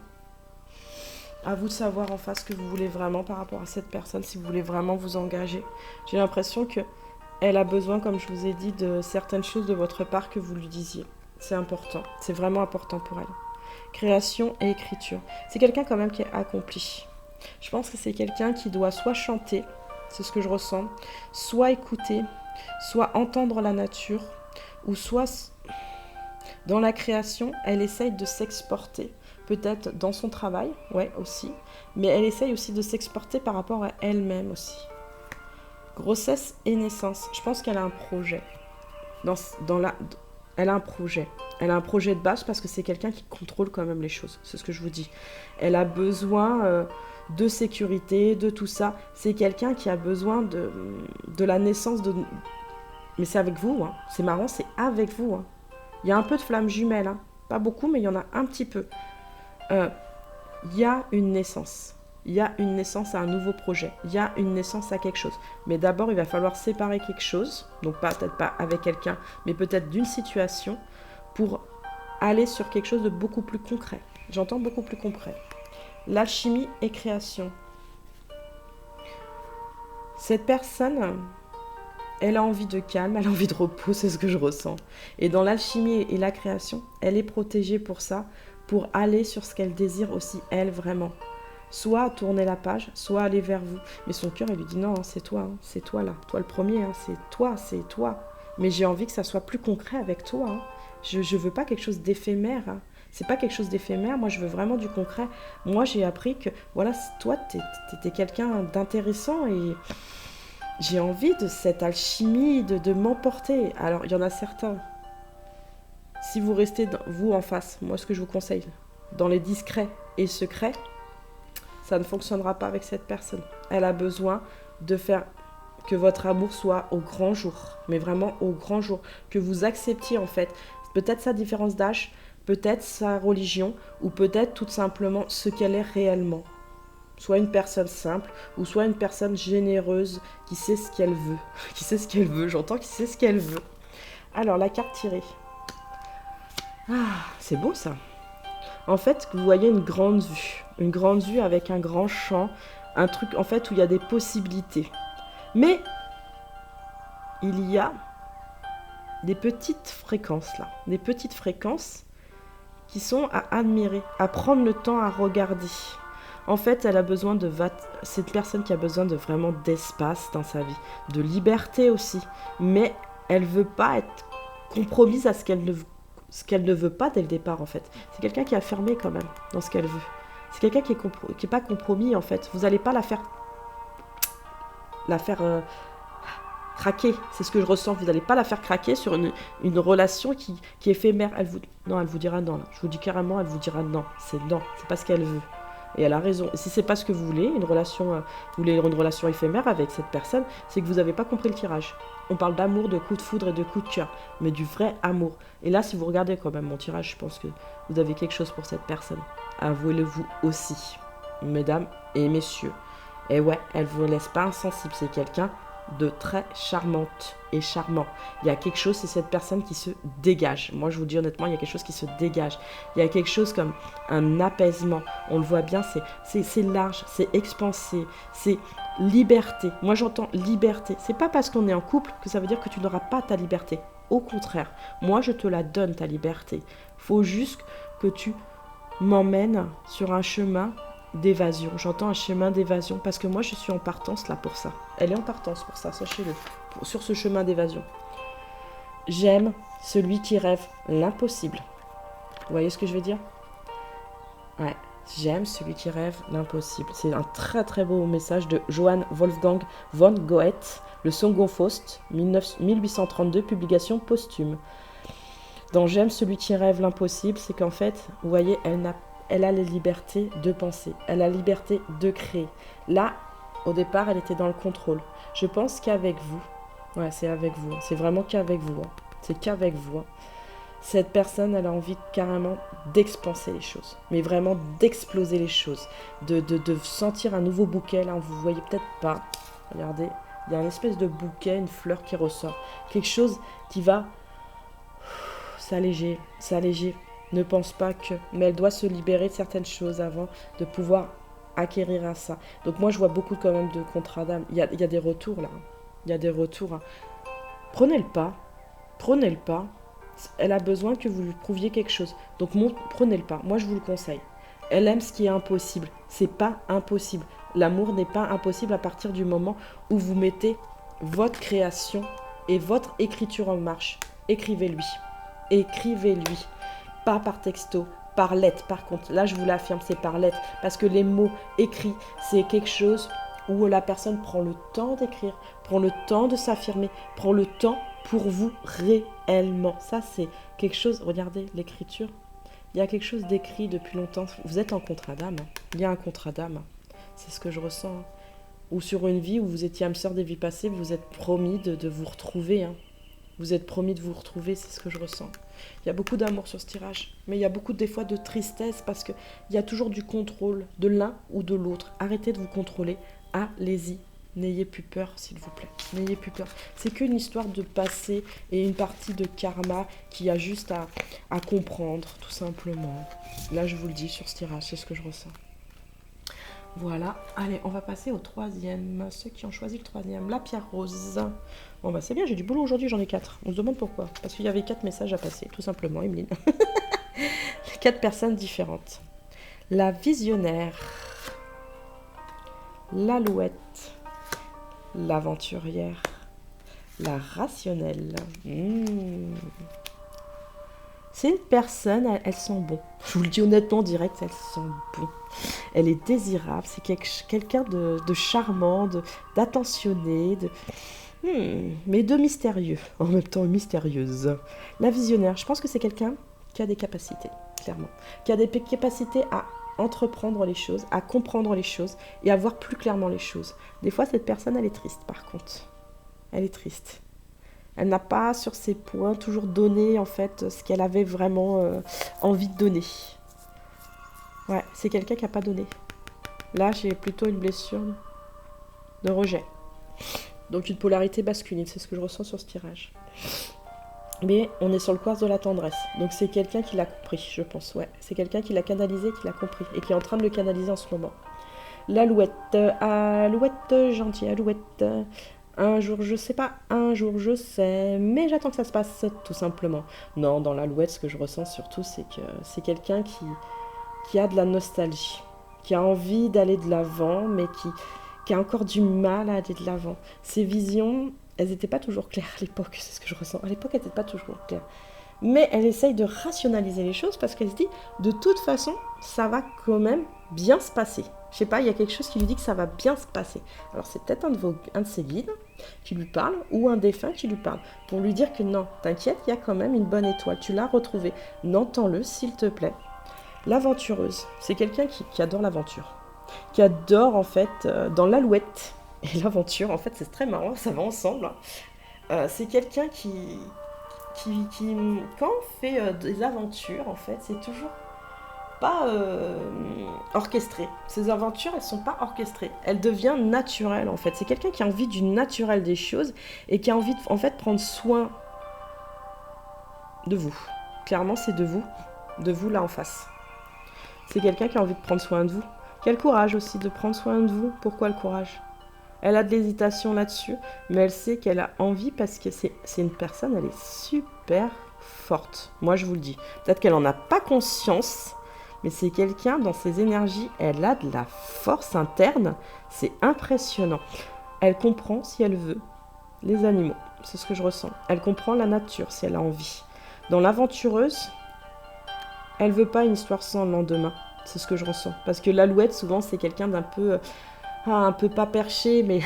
À vous de savoir en face ce que vous voulez vraiment par rapport à cette personne, si vous voulez vraiment vous engager. J'ai l'impression que elle a besoin, comme je vous ai dit, de certaines choses de votre part que vous lui disiez. C'est important, c'est vraiment important pour elle. Création et écriture. C'est quelqu'un quand même qui est accompli. Je pense que c'est quelqu'un qui doit soit chanter, c'est ce que je ressens, soit écouter, soit entendre la nature, ou soit dans la création, elle essaye de s'exporter, peut-être dans son travail, ouais aussi, mais elle essaye aussi de s'exporter par rapport à elle-même aussi. Grossesse et naissance, je pense qu'elle a un projet. Elle a un projet. Elle a un projet de base parce que c'est quelqu'un qui contrôle quand même les choses. C'est ce que je vous dis. Elle a besoin de sécurité, de tout ça. C'est quelqu'un qui a besoin de la naissance de... Mais c'est avec vous, hein. C'est marrant, c'est avec vous. Hein. Il y a un peu de flamme jumelle. Hein. Pas beaucoup, mais il y en a un petit peu. Il y a une naissance. Il y a une naissance à un nouveau projet. Il y a une naissance à quelque chose. Mais d'abord, il va falloir séparer quelque chose. Donc peut-être pas avec quelqu'un, mais peut-être d'une situation pour aller sur quelque chose de beaucoup plus concret. J'entends beaucoup plus concret. L'alchimie et création. Cette personne, elle a envie de calme, elle a envie de repos, c'est ce que je ressens. Et dans l'alchimie et la création, elle est protégée pour ça, pour aller sur ce qu'elle désire aussi, elle, vraiment. Soit tourner la page, soit aller vers vous. Mais son cœur, il lui dit non, hein, c'est toi là, toi le premier, hein, c'est toi. Mais j'ai envie que ça soit plus concret avec toi. Hein. Je veux pas quelque chose d'éphémère. Hein. C'est pas quelque chose d'éphémère, moi je veux vraiment du concret. Moi j'ai appris que, voilà, toi t'es quelqu'un d'intéressant et j'ai envie de cette alchimie, de m'emporter. Alors il y en a certains, si vous restez, vous en face, moi ce que je vous conseille, dans les discrets et secrets, ça ne fonctionnera pas avec cette personne. Elle a besoin de faire que votre amour soit au grand jour, mais vraiment au grand jour, que vous acceptiez en fait, peut-être sa différence d'âge, peut-être sa religion, ou peut-être tout simplement ce qu'elle est réellement. Soit une personne simple, ou soit une personne généreuse qui sait ce qu'elle veut. Qui sait ce qu'elle veut, j'entends qui sait ce qu'elle veut. Alors, la carte tirée. Ah, c'est beau ça. En fait, vous voyez une grande vue avec un grand champ, un truc en fait où il y a des possibilités. Mais il y a des petites fréquences là, des petites fréquences qui sont à admirer, à prendre le temps à regarder. En fait, elle a besoin c'est une personne qui a besoin de vraiment d'espace dans sa vie, de liberté aussi, mais elle veut pas être compromise à ce qu'elle ne veut pas dès le départ en fait. C'est quelqu'un qui a fermé quand même dans ce qu'elle veut. C'est quelqu'un qui est pas compromis en fait. Vous n'allez pas la faire craquer. C'est ce que je ressens. Vous n'allez pas la faire craquer sur une relation qui est éphémère. Elle vous dira non. Là. Je vous dis carrément, elle vous dira non. C'est pas ce qu'elle veut. Et elle a raison. Et si c'est pas ce que vous voulez, vous voulez une relation éphémère avec cette personne, c'est que vous n'avez pas compris le tirage. On parle d'amour, de coup de foudre et de coup de cœur, mais du vrai amour. Et là, si vous regardez quand même mon tirage, je pense que vous avez quelque chose pour cette personne. Avouez-le-vous aussi, mesdames et messieurs. Et ouais, elle vous laisse pas insensible. C'est quelqu'un de très charmante et charmant. Il y a quelque chose, c'est cette personne qui se dégage. Moi, je vous dis honnêtement, il y a quelque chose qui se dégage. Il y a quelque chose comme un apaisement. On le voit bien, c'est large, c'est expansé, c'est liberté. Moi, j'entends liberté. C'est pas parce qu'on est en couple que ça veut dire que tu n'auras pas ta liberté. Au contraire, moi, je te la donne, ta liberté. Faut juste que tu m'emmènes sur un chemin d'évasion. J'entends un chemin d'évasion parce que moi je suis en partance là pour ça. Elle est en partance pour ça, sachez-le. Sur ce chemin d'évasion. J'aime celui qui rêve l'impossible. Vous voyez ce que je veux dire? Ouais. J'aime celui qui rêve l'impossible. C'est un très très beau message de Johann Wolfgang von Goethe, le Second Faust, 1832, publication posthume. Dans J'aime celui qui rêve l'impossible, c'est qu'en fait, vous voyez, elle a la liberté de penser, elle a la liberté de créer. Là, au départ, elle était dans le contrôle. Je pense qu'avec vous, ouais, c'est avec vous, c'est vraiment qu'avec vous, hein. C'est qu'avec vous. Hein. Cette personne, elle a envie carrément d'expanser les choses, mais vraiment d'exploser les choses, de sentir un nouveau bouquet. Là, vous voyez peut-être pas, regardez, il y a une espèce de bouquet, une fleur qui ressort, quelque chose qui va s'alléger. Ne pense pas que, mais elle doit se libérer de certaines choses avant de pouvoir acquérir à ça. Donc moi je vois beaucoup quand même de contrats d'âme. Il y a des retours là. Il y a des retours. Hein. Prenez le pas. Elle a besoin que vous lui prouviez quelque chose. Donc prenez le pas. Moi je vous le conseille. Elle aime ce qui est impossible. C'est pas impossible. L'amour n'est pas impossible à partir du moment où vous mettez votre création et votre écriture en marche. Écrivez-lui. Pas par texto, par lettre. Par contre, là je vous l'affirme, c'est par lettre. Parce que les mots écrits, c'est quelque chose où la personne prend le temps d'écrire, prend le temps de s'affirmer, prend le temps pour vous réellement. Ça, c'est quelque chose, regardez l'écriture, il y a quelque chose d'écrit depuis longtemps. Vous êtes en contrat d'âme, hein. Il y a un contrat d'âme, hein. C'est ce que je ressens, hein. Ou sur une vie où vous étiez âme sœur des vies passées, vous êtes promis de vous retrouver, hein. Vous êtes promis de vous retrouver, c'est ce que je ressens. Il y a beaucoup d'amour sur ce tirage, mais il y a beaucoup des fois de tristesse parce qu'il y a toujours du contrôle de l'un ou de l'autre. Arrêtez de vous contrôler, allez-y. N'ayez plus peur, s'il vous plaît. N'ayez plus peur. C'est qu'une histoire de passé et une partie de karma qui a juste à comprendre, tout simplement. Là, je vous le dis sur ce tirage, c'est ce que je ressens. Voilà. Allez, on va passer au troisième. Ceux qui ont choisi le troisième, la pierre rose. Bon, bah c'est bien, j'ai du boulot aujourd'hui, j'en ai 4. On se demande pourquoi. Parce qu'il y avait 4 messages à passer, tout simplement, Emeline. 4 personnes différentes. La visionnaire. L'alouette. L'aventurière, la rationnelle. C'est une personne, elle sent bon. Je vous le dis honnêtement, direct, elle sent bon. Elle est désirable, c'est quelqu'un de charmant, d'attentionné, mais de mystérieux, en même temps mystérieuse. La visionnaire, je pense que c'est quelqu'un qui a des capacités, clairement. Qui a des capacités à entreprendre les choses, à comprendre les choses et à voir plus clairement les choses. Des fois, cette personne, elle est triste, par contre. Elle est triste. Elle n'a pas, sur ses points, toujours donné, en fait, ce qu'elle avait vraiment envie de donner. Ouais, c'est quelqu'un qui n'a pas donné. Là, j'ai plutôt une blessure de rejet. Donc, une polarité masculine, c'est ce que je ressens sur ce tirage. Mais on est sur le quartz de la tendresse. Donc c'est quelqu'un qui l'a compris, je pense. Ouais, c'est quelqu'un qui l'a canalisé, qui l'a compris. Et qui est en train de le canaliser en ce moment. L'alouette. Alouette, gentille alouette. Un jour je sais pas, un jour je sais. Mais j'attends que ça se passe, tout simplement. Non, dans l'alouette, ce que je ressens surtout, c'est que c'est quelqu'un qui a de la nostalgie. Qui a envie d'aller de l'avant, mais qui a encore du mal à aller de l'avant. Ses visions... elles n'étaient pas toujours claires à l'époque, c'est ce que je ressens. À l'époque, elles n'étaient pas toujours claires. Mais elle essaye de rationaliser les choses parce qu'elle se dit, de toute façon, ça va quand même bien se passer. Je sais pas, il y a quelque chose qui lui dit que ça va bien se passer. Alors c'est peut-être un de ses guides qui lui parle ou un défunt qui lui parle pour lui dire que non, t'inquiète, il y a quand même une bonne étoile, tu l'as retrouvée. Entends-le, s'il te plaît. L'aventureuse, c'est quelqu'un qui adore l'aventure, qui adore en fait dans l'alouette. Et l'aventure, en fait, c'est très marrant, ça va ensemble. C'est quelqu'un qui, quand on fait des aventures, en fait, c'est toujours pas orchestré. Ces aventures, elles sont pas orchestrées. Elles deviennent naturelles, en fait. C'est quelqu'un qui a envie du naturel des choses et qui a envie, en fait, prendre soin de vous. Clairement, c'est de vous là en face. C'est quelqu'un qui a envie de prendre soin de vous. Qui a le courage aussi de prendre soin de vous. Pourquoi le courage ? Elle a de l'hésitation là-dessus, mais elle sait qu'elle a envie parce que c'est une personne, elle est super forte. Moi, je vous le dis. Peut-être qu'elle n'en a pas conscience, mais c'est quelqu'un, dans ses énergies, elle a de la force interne. C'est impressionnant. Elle comprend, si elle veut, les animaux. C'est ce que je ressens. Elle comprend la nature, si elle a envie. Dans l'aventureuse, elle veut pas une histoire sans lendemain. C'est ce que je ressens. Parce que l'alouette, souvent, c'est quelqu'un d'un peu... un peu pas perché, mais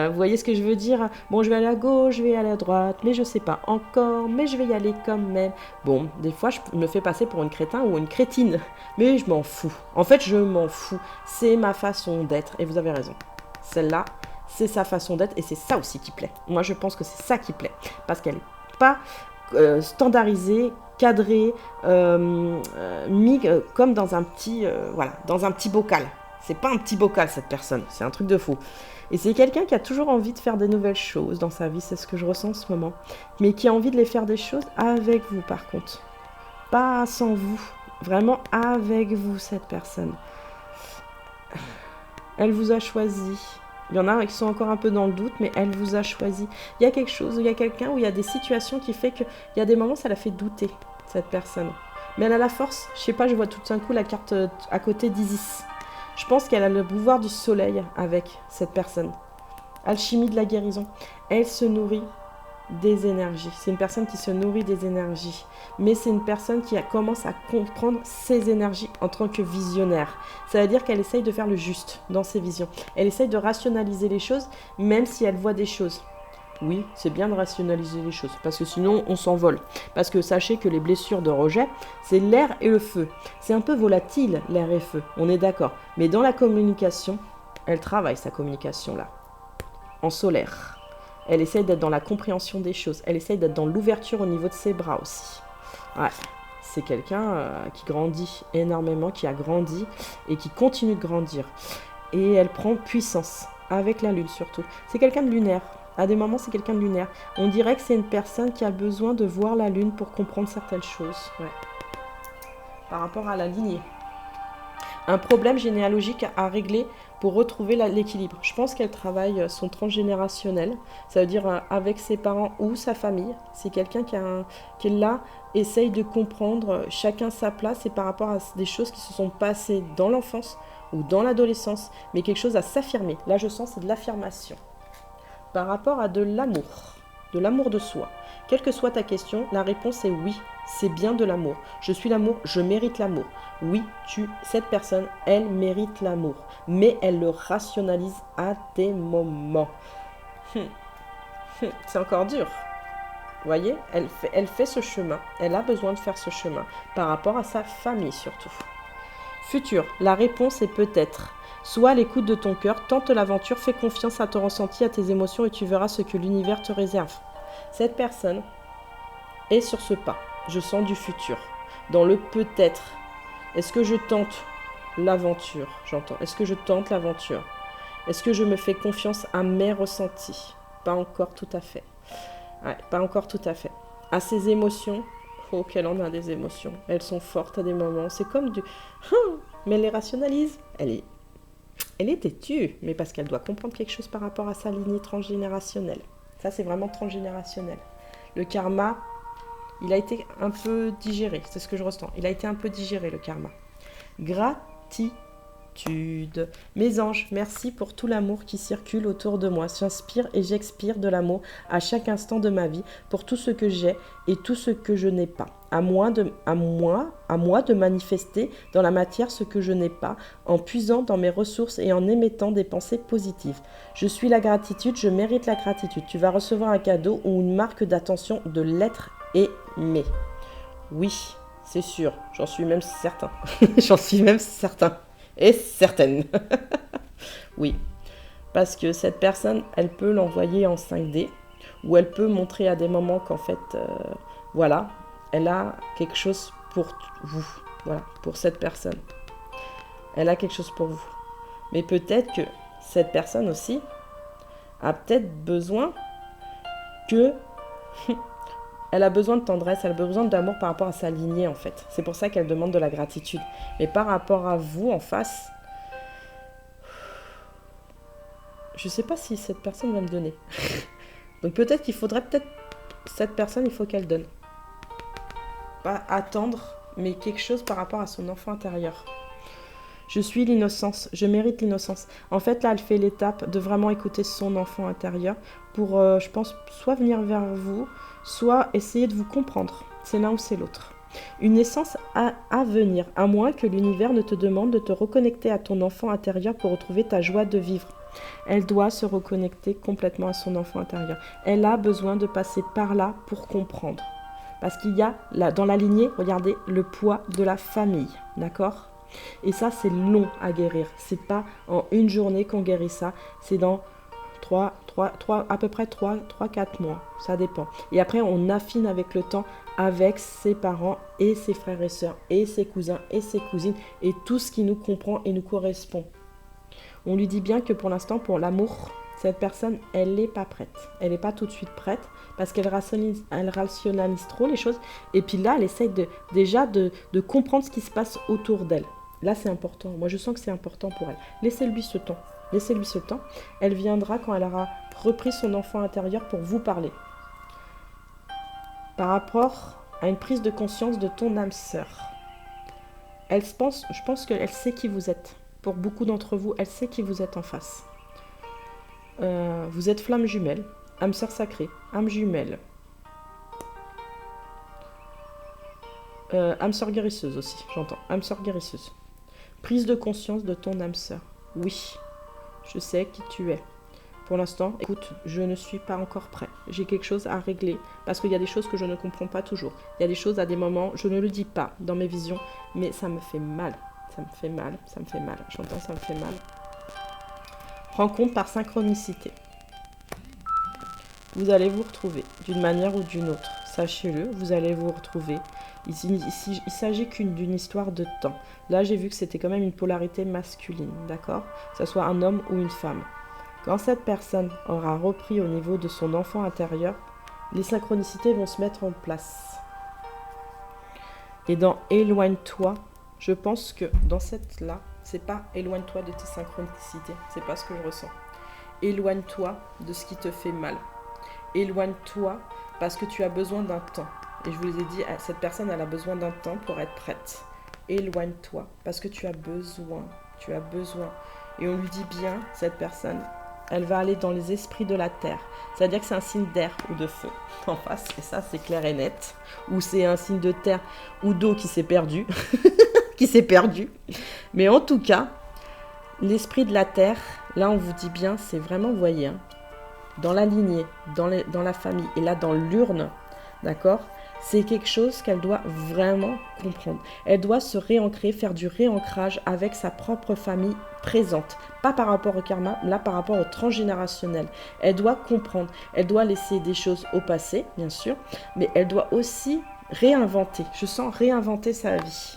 vous voyez ce que je veux dire. Bon, je vais aller à gauche, je vais aller à droite, mais je sais pas encore, mais je vais y aller quand même. Bon, des fois, je me fais passer pour une crétin ou une crétine, mais je m'en fous. En fait, je m'en fous. C'est ma façon d'être, et vous avez raison. Celle-là, c'est sa façon d'être, et c'est ça aussi qui plaît. Moi, je pense que c'est ça qui plaît, parce qu'elle n'est pas standardisée, cadrée, mis comme dans un petit, dans un petit bocal. C'est pas un petit bocal, cette personne. C'est un truc de fou. Et c'est quelqu'un qui a toujours envie de faire des nouvelles choses dans sa vie. C'est ce que je ressens en ce moment. Mais qui a envie de les faire des choses avec vous, par contre. Pas sans vous. Vraiment avec vous, cette personne. Elle vous a choisi. Il y en a qui sont encore un peu dans le doute, mais elle vous a choisi. Il y a quelque chose, il y a quelqu'un, où il y a des situations qui fait qu'il y a des moments, ça la fait douter, cette personne. Mais elle a la force. Je sais pas, je vois tout d'un coup la carte à côté d'Isis. Je pense qu'elle a le pouvoir du soleil avec cette personne. Alchimie de la guérison. Elle se nourrit des énergies. C'est une personne qui se nourrit des énergies. Mais c'est une personne qui commence à comprendre ses énergies en tant que visionnaire. Ça veut dire qu'elle essaye de faire le juste dans ses visions. Elle essaye de rationaliser les choses, même si elle voit des choses. Oui, c'est bien de rationaliser les choses, parce que sinon on s'envole. Parce que sachez que les blessures de rejet, c'est l'air et le feu. C'est un peu volatile, l'air et le feu, on est d'accord. Mais dans la communication, elle travaille sa communication là, en solaire. Elle essaye d'être dans la compréhension des choses, elle essaye d'être dans l'ouverture au niveau de ses bras aussi. Ouais, c'est quelqu'un qui grandit énormément, qui a grandi et qui continue de grandir. Et elle prend puissance, avec la lune surtout. C'est quelqu'un de lunaire. À des moments, c'est quelqu'un de lunaire. On dirait que c'est une personne qui a besoin de voir la lune pour comprendre certaines choses. Ouais. Par rapport à la lignée. Un problème généalogique à régler pour retrouver l'équilibre. Je pense qu'elle travaille son transgénérationnel. Ça veut dire avec ses parents ou sa famille. C'est quelqu'un qui est là, essaye de comprendre chacun sa place et par rapport à des choses qui se sont passées dans l'enfance ou dans l'adolescence, mais quelque chose à s'affirmer. Là, je sens, c'est de l'affirmation. Par rapport à de l'amour de soi. Quelle que soit ta question, la réponse est oui, c'est bien de l'amour. Je suis l'amour, je mérite l'amour. Oui, cette personne, elle mérite l'amour, mais elle le rationalise à des moments. C'est encore dur. Vous voyez, elle fait ce chemin, elle a besoin de faire ce chemin, par rapport à sa famille surtout. Futur, la réponse est peut-être. Sois à l'écoute de ton cœur, tente l'aventure, fais confiance à ton ressenti, à tes émotions et tu verras ce que l'univers te réserve. Cette personne est sur ce pas. Je sens du futur. Dans le peut-être. Est-ce que je tente l'aventure? J'entends. Est-ce que je tente l'aventure? Est-ce que je me fais confiance à mes ressentis? Pas encore tout à fait. Ouais, pas encore tout à fait. À ses émotions, oh qu'elle en a des émotions. Elles sont fortes à des moments. C'est comme du... Mais elle les rationalise. Elle est têtue, mais parce qu'elle doit comprendre quelque chose par rapport à sa lignée transgénérationnelle. Ça, c'est vraiment transgénérationnel. Le karma, il a été un peu digéré, c'est ce que je ressens. Il a été un peu digéré, le karma. Gratitude. Mes anges, merci pour tout l'amour qui circule autour de moi. J'inspire et j'expire de l'amour à chaque instant de ma vie pour tout ce que j'ai et tout ce que je n'ai pas. À moi de manifester dans la matière ce que je n'ai pas, en puisant dans mes ressources et en émettant des pensées positives. Je suis la gratitude, je mérite la gratitude. Tu vas recevoir un cadeau ou une marque d'attention de l'être aimé. Oui, c'est sûr, j'en suis même certain. J'en suis même certain. Et certaine. Oui, parce que cette personne, elle peut l'envoyer en 5D, ou elle peut montrer à des moments qu'en fait, voilà, elle a quelque chose pour vous, voilà, pour cette personne. Elle a quelque chose pour vous. Mais peut-être que cette personne aussi a peut-être besoin que... Elle a besoin de tendresse, elle a besoin d'amour par rapport à sa lignée en fait. C'est pour ça qu'elle demande de la gratitude. Mais par rapport à vous en face, je ne sais pas si cette personne va me donner. Donc peut-être qu'il faudrait, cette personne, il faut qu'elle donne. Pas attendre, mais quelque chose par rapport à son enfant intérieur. Je suis l'innocence, je mérite l'innocence. En fait, là, elle fait l'étape de vraiment écouter son enfant intérieur pour, je pense, soit venir vers vous, soit essayer de vous comprendre. C'est l'un ou c'est l'autre. Une naissance à venir, à moins que l'univers ne te demande de te reconnecter à ton enfant intérieur pour retrouver ta joie de vivre. Elle doit se reconnecter complètement à son enfant intérieur. Elle a besoin de passer par là pour comprendre. Parce qu'il y a, là, dans la lignée, regardez, le poids de la famille, d'accord ? Et ça, c'est long à guérir. C'est pas en une journée qu'on guérit ça. C'est dans à peu près 3-4 mois. Ça dépend. Et après, on affine avec le temps, avec ses parents et ses frères et sœurs, et ses cousins et ses cousines, et tout ce qui nous comprend et nous correspond. On lui dit bien que pour l'instant, pour l'amour, cette personne, elle n'est pas prête. Elle n'est pas tout de suite prête parce qu'elle rationalise trop les choses. Et puis là, elle essaie déjà de comprendre ce qui se passe autour d'elle. Là, c'est important. Moi, je sens que c'est important pour elle. Laissez-lui ce temps. Laissez-lui ce temps. Elle viendra quand elle aura repris son enfant intérieur pour vous parler. Par rapport à une prise de conscience de ton âme sœur. Je pense qu'elle sait qui vous êtes. Pour beaucoup d'entre vous, elle sait qui vous êtes en face. Vous êtes flamme jumelle, âme sœur sacrée, âme jumelle. Âme sœur guérisseuse aussi, j'entends. Âme sœur guérisseuse. Prise de conscience de ton âme sœur. Oui, je sais qui tu es. pour l'instant, écoute, je ne suis pas encore prêt. J'ai quelque chose à régler parce qu'il y a des choses que je ne comprends pas toujours. Il y a des choses à des moments, je ne le dis pas dans mes visions, mais ça me fait mal. Ça me fait mal, ça me fait mal. J'entends, ça me fait mal. Rencontre par synchronicité. Vous allez vous retrouver d'une manière ou d'une autre. Sachez-le, vous allez vous retrouver. Il s'agit d'une histoire de temps. Là, j'ai vu que c'était quand même une polarité masculine, d'accord? Que ce soit un homme ou une femme. Quand cette personne aura repris au niveau de son enfant intérieur, les synchronicités vont se mettre en place. Et dans éloigne-toi, je pense que dans cette là, c'est pas éloigne-toi de tes synchronicités, c'est pas ce que je ressens. Éloigne-toi de ce qui te fait mal. Éloigne-toi parce que tu as besoin d'un temps. Et je vous ai dit, cette personne, elle a besoin d'un temps pour être prête. Éloigne-toi parce que tu as besoin. Tu as besoin. Et on lui dit bien, cette personne, elle va aller dans les esprits de la terre. C'est-à-dire que c'est un signe d'air ou de feu en face. Et ça, c'est clair et net. Ou c'est un signe de terre ou d'eau qui s'est perdu. Qui s'est perdu. Mais en tout cas, l'esprit de la terre, là, on vous dit bien, c'est vraiment, vous voyez, hein, dans la lignée, dans la famille, et là, dans l'urne, d'accord ? C'est quelque chose qu'elle doit vraiment comprendre. Elle doit se réancrer, faire du réancrage avec sa propre famille présente. Pas par rapport au karma, là par rapport au transgénérationnel. Elle doit comprendre. Elle doit laisser des choses au passé, bien sûr, mais elle doit aussi réinventer. Je sens réinventer sa vie.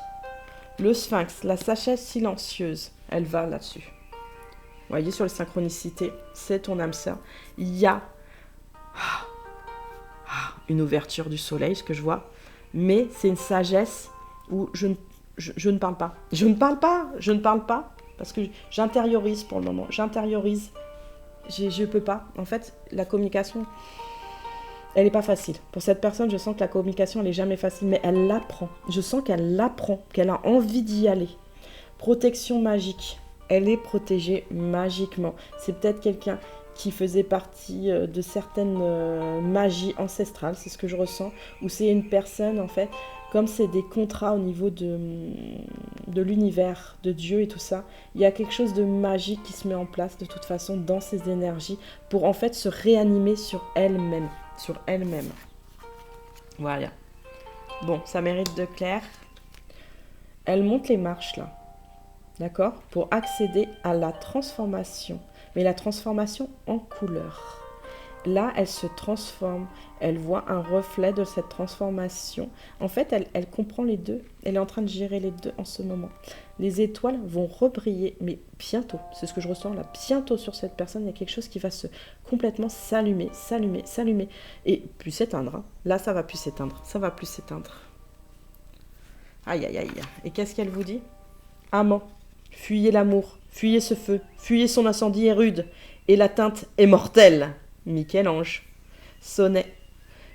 Le sphinx, la sagesse silencieuse, elle va là-dessus. Vous voyez, sur les synchronicités, c'est ton âme sœur. Il y a une ouverture du soleil, ce que je vois, mais c'est une sagesse où je ne parle pas. Je ne parle pas, parce que j'intériorise pour le moment. J'intériorise, je peux pas. En fait, la communication, elle n'est pas facile. Pour cette personne, je sens que la communication, elle n'est jamais facile, mais elle l'apprend. Je sens qu'elle l'apprend, qu'elle a envie d'y aller. Protection magique. Elle est protégée magiquement. C'est peut-être quelqu'un qui faisait partie de certaines magies ancestrales, c'est ce que je ressens, ou c'est une personne, en fait, comme c'est des contrats au niveau de l'univers, de Dieu et tout ça, il y a quelque chose de magique qui se met en place, de toute façon, dans ces énergies, pour, en fait, se réanimer sur elle-même, Voilà. Bon, ça mérite de clair. Elle monte les marches, là, d'accord, pour accéder à la transformation. Mais la transformation en couleur. Là, elle se transforme. Elle voit un reflet de cette transformation. En fait, elle comprend les deux. Elle est en train de gérer les deux en ce moment. Les étoiles vont rebriller, mais bientôt. C'est ce que je ressens là. Bientôt sur cette personne, il y a quelque chose qui va se complètement s'allumer. Et plus s'éteindre. Hein. Là, ça va plus s'éteindre. Aïe, aïe, aïe. Et qu'est-ce qu'elle vous dit ? Amant, fuyez l'amour. Fuyez ce feu, fuyez son incendie est rude, et la teinte est mortelle. Michel-Ange. Sonnet,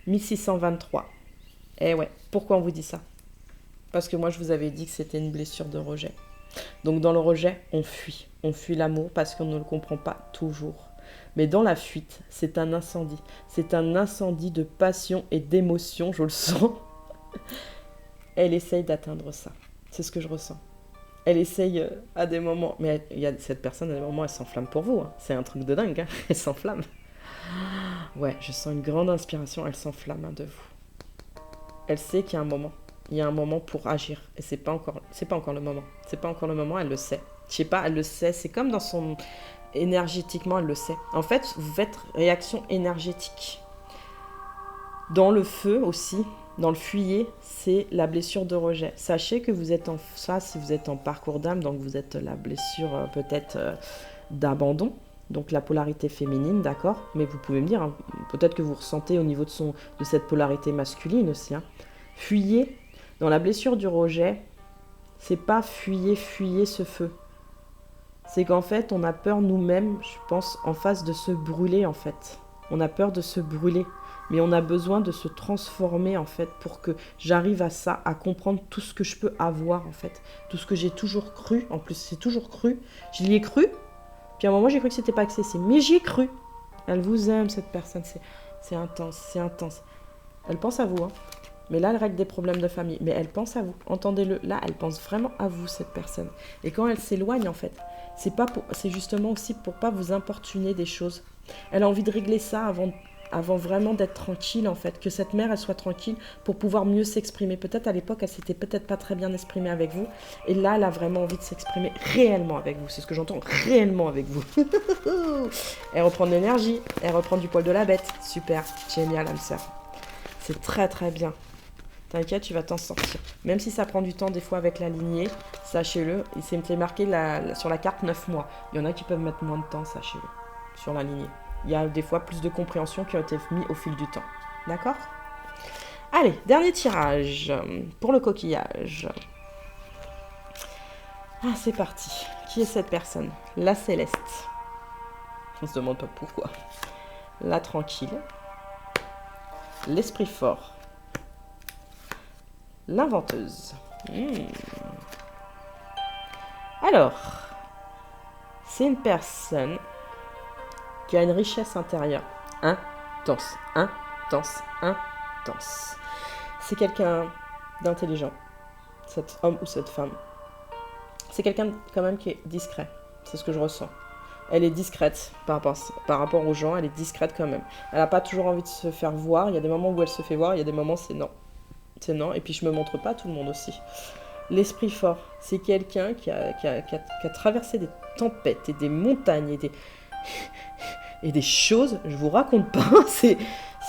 1623. Eh ouais, pourquoi on vous dit ça ? Parce que moi, je vous avais dit que c'était une blessure de rejet. Donc dans le rejet, on fuit. On fuit l'amour parce qu'on ne le comprend pas toujours. Mais dans la fuite, c'est un incendie. C'est un incendie de passion et d'émotion, je le sens. Elle essaye d'atteindre ça. C'est ce que je ressens. Elle essaye à des moments, mais il y a cette personne, à des moments, elle s'enflamme pour vous. Hein. C'est un truc de dingue, hein. Elle s'enflamme. Ouais, je sens une grande inspiration, elle s'enflamme de vous. Elle sait qu'il y a un moment. Il y a un moment pour agir. Et c'est pas encore le moment. C'est pas encore le moment, elle le sait. Je sais pas, elle le sait. C'est comme dans son... Énergétiquement, elle le sait. En fait, vous faites réaction énergétique. Dans le feu aussi... Dans le fuyer, c'est la blessure de rejet. Sachez que vous êtes si vous êtes en parcours d'âme, donc vous êtes la blessure peut-être d'abandon, donc la polarité féminine, d'accord ? Mais vous pouvez me dire, hein, peut-être que vous ressentez au niveau de cette polarité masculine aussi. Hein. Fuyez, dans la blessure du rejet, c'est pas fuyez ce feu. C'est qu'en fait, on a peur nous-mêmes, je pense, en face de se brûler en fait. On a peur de se brûler. Mais on a besoin de se transformer, en fait, pour que j'arrive à ça, à comprendre tout ce que je peux avoir, en fait. Tout ce que j'ai toujours cru. En plus, c'est toujours cru. Je l'y ai cru. Puis à un moment, j'ai cru que c'était pas accessible. Mais j'y ai cru. Elle vous aime, cette personne. C'est intense. Elle pense à vous. Hein. Mais là, elle règle des problèmes de famille. Mais elle pense à vous. Entendez-le. Là, elle pense vraiment à vous, cette personne. Et quand elle s'éloigne, en fait, c'est justement aussi pour pas vous importuner des choses. Elle a envie de régler ça avant vraiment d'être tranquille, en fait. Que cette mère, elle soit tranquille pour pouvoir mieux s'exprimer. Peut-être à l'époque, elle s'était peut-être pas très bien exprimée avec vous. Et là, elle a vraiment envie de s'exprimer réellement avec vous. C'est ce que j'entends, réellement avec vous. Elle reprend de l'énergie. Elle reprend du poil de la bête. Super. Génial, âme sœur. C'est très très bien. T'inquiète, tu vas t'en sortir. Même si ça prend du temps des fois avec la lignée, sachez-le, il s'est marqué sur la carte 9 mois. Il y en a qui peuvent mettre moins de temps, sachez-le, sur la lignée. Il y a des fois plus de compréhension qui ont été mis au fil du temps. D'accord? Allez, dernier tirage pour le coquillage. Ah, c'est parti. Qui est cette personne? La Céleste. On se demande pas pourquoi. La Tranquille. L'Esprit Fort. L'Inventeuse. Alors, c'est une personne qui a une richesse intérieure intense, intense, intense. C'est quelqu'un d'intelligent, cet homme ou cette femme. C'est quelqu'un quand même qui est discret, c'est ce que je ressens. Elle est discrète par rapport aux gens, elle est discrète quand même. Elle n'a pas toujours envie de se faire voir, il y a des moments où elle se fait voir, il y a des moments c'est non. C'est non, et puis je me montre pas à tout le monde aussi. L'Esprit Fort, c'est quelqu'un qui a traversé des tempêtes et des montagnes et des choses, je vous raconte pas, c'est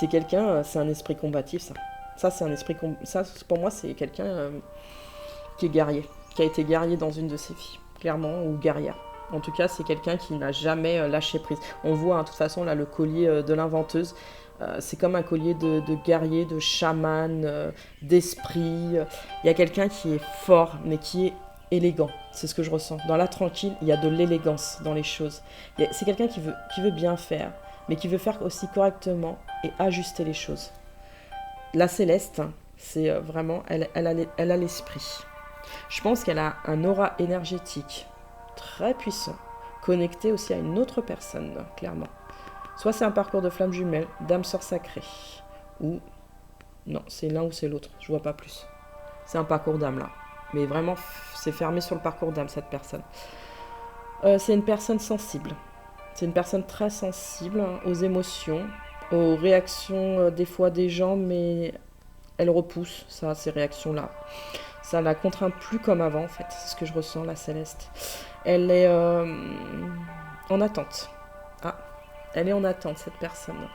quelqu'un, c'est un esprit combatif ça. Ça c'est un esprit ça pour moi c'est quelqu'un qui est guerrier, qui a été guerrier dans une de ses vies, clairement, ou guerrière. En tout cas, c'est quelqu'un qui n'a jamais lâché prise. On voit, de toute façon, là, le collier de l'inventeuse. C'est comme un collier de guerrier, de chaman, d'esprit. Il y a quelqu'un qui est fort, mais qui est élégant. C'est ce que je ressens. Dans la tranquille, il y a de l'élégance dans les choses. C'est quelqu'un qui veut bien faire, mais qui veut faire aussi correctement et ajuster les choses. La Céleste, c'est vraiment, elle a l'esprit. Je pense qu'elle a un aura énergétique très puissant, connecté aussi à une autre personne, clairement. Soit c'est un parcours de flamme jumelle, d'âme sœur sacrée, ou non, c'est l'un ou c'est l'autre, je vois pas plus. C'est un parcours d'âme là, mais vraiment c'est fermé sur le parcours d'âme cette personne. C'est une personne sensible, c'est une personne très sensible aux émotions, aux réactions des fois des gens, mais elle repousse ça, ces réactions là. Ça la contraint plus comme avant en fait, c'est ce que je ressens la Céleste. Elle est en attente. Ah, elle est en attente cette personne.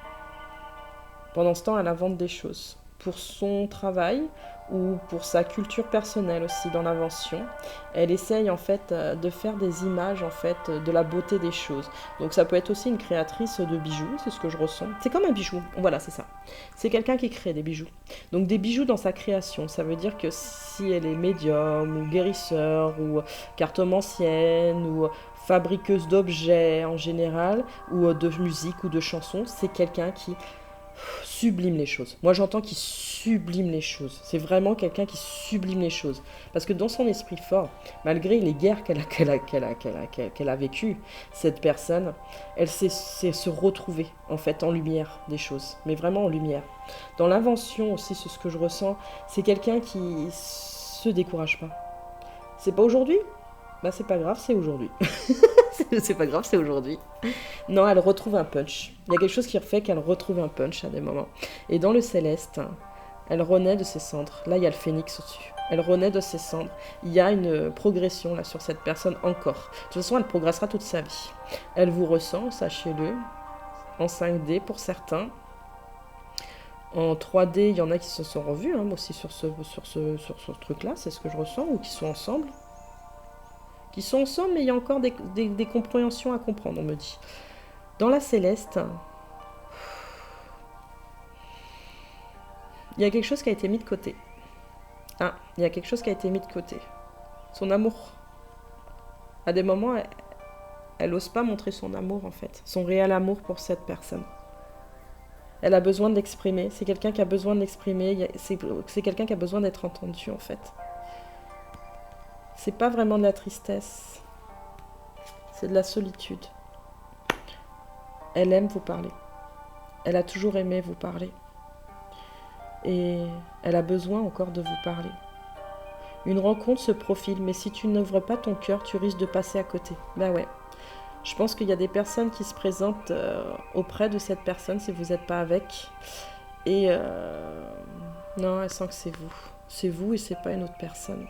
Pendant ce temps, elle invente des choses pour son travail ou pour sa culture personnelle aussi dans l'invention. Elle essaye en fait de faire des images en fait de la beauté des choses. Donc ça peut être aussi une créatrice de bijoux, c'est ce que je ressens. C'est comme un bijou, voilà c'est ça. C'est quelqu'un qui crée des bijoux. Donc des bijoux dans sa création, ça veut dire que si elle est médium ou guérisseur ou cartomancienne ou fabriqueuse d'objets en général ou de musique ou de chansons, c'est quelqu'un qui sublime les choses. Moi j'entends qu'il sublime les choses. C'est vraiment quelqu'un qui sublime les choses. Parce que dans son esprit fort, malgré les guerres qu'elle a vécues, cette personne, elle sait se retrouver en fait en lumière des choses. Mais vraiment en lumière. Dans l'invention aussi, c'est ce que je ressens, c'est quelqu'un qui se décourage pas. C'est pas aujourd'hui? Bah c'est pas grave, c'est aujourd'hui. C'est pas grave, c'est aujourd'hui. Non, elle retrouve un punch. Il y a quelque chose qui fait qu'elle retrouve un punch à des moments. Et dans le Céleste, elle renaît de ses cendres. Là, il y a le phénix au-dessus. Elle renaît de ses cendres. Il y a une progression là sur cette personne encore. De toute façon, elle progressera toute sa vie. Elle vous ressent, sachez-le, en 5D pour certains. En 3D, il y en a qui se sont revus aussi sur ce truc-là, c'est ce que je ressens, ou qui sont ensemble. Qui sont ensemble, mais il y a encore des compréhensions à comprendre, on me dit. Dans la Céleste, il y a quelque chose qui a été mis de côté. Ah, il y a quelque chose qui a été mis de côté. Son amour. À des moments, elle n'ose pas montrer son amour, en fait. Son réel amour pour cette personne. Elle a besoin de l'exprimer. C'est quelqu'un qui a besoin de l'exprimer. C'est quelqu'un qui a besoin d'être entendu, en fait. C'est pas vraiment de la tristesse. C'est de la solitude. Elle aime vous parler. Elle a toujours aimé vous parler. et elle a besoin encore de vous parler. Une rencontre se profile, mais si tu n'ouvres pas ton cœur, tu risques de passer à côté. Bah ouais. Je pense qu'il y a des personnes qui se présentent auprès de cette personne si vous n'êtes pas avec. Et non, elle sent que c'est vous. C'est vous et c'est pas une autre personne.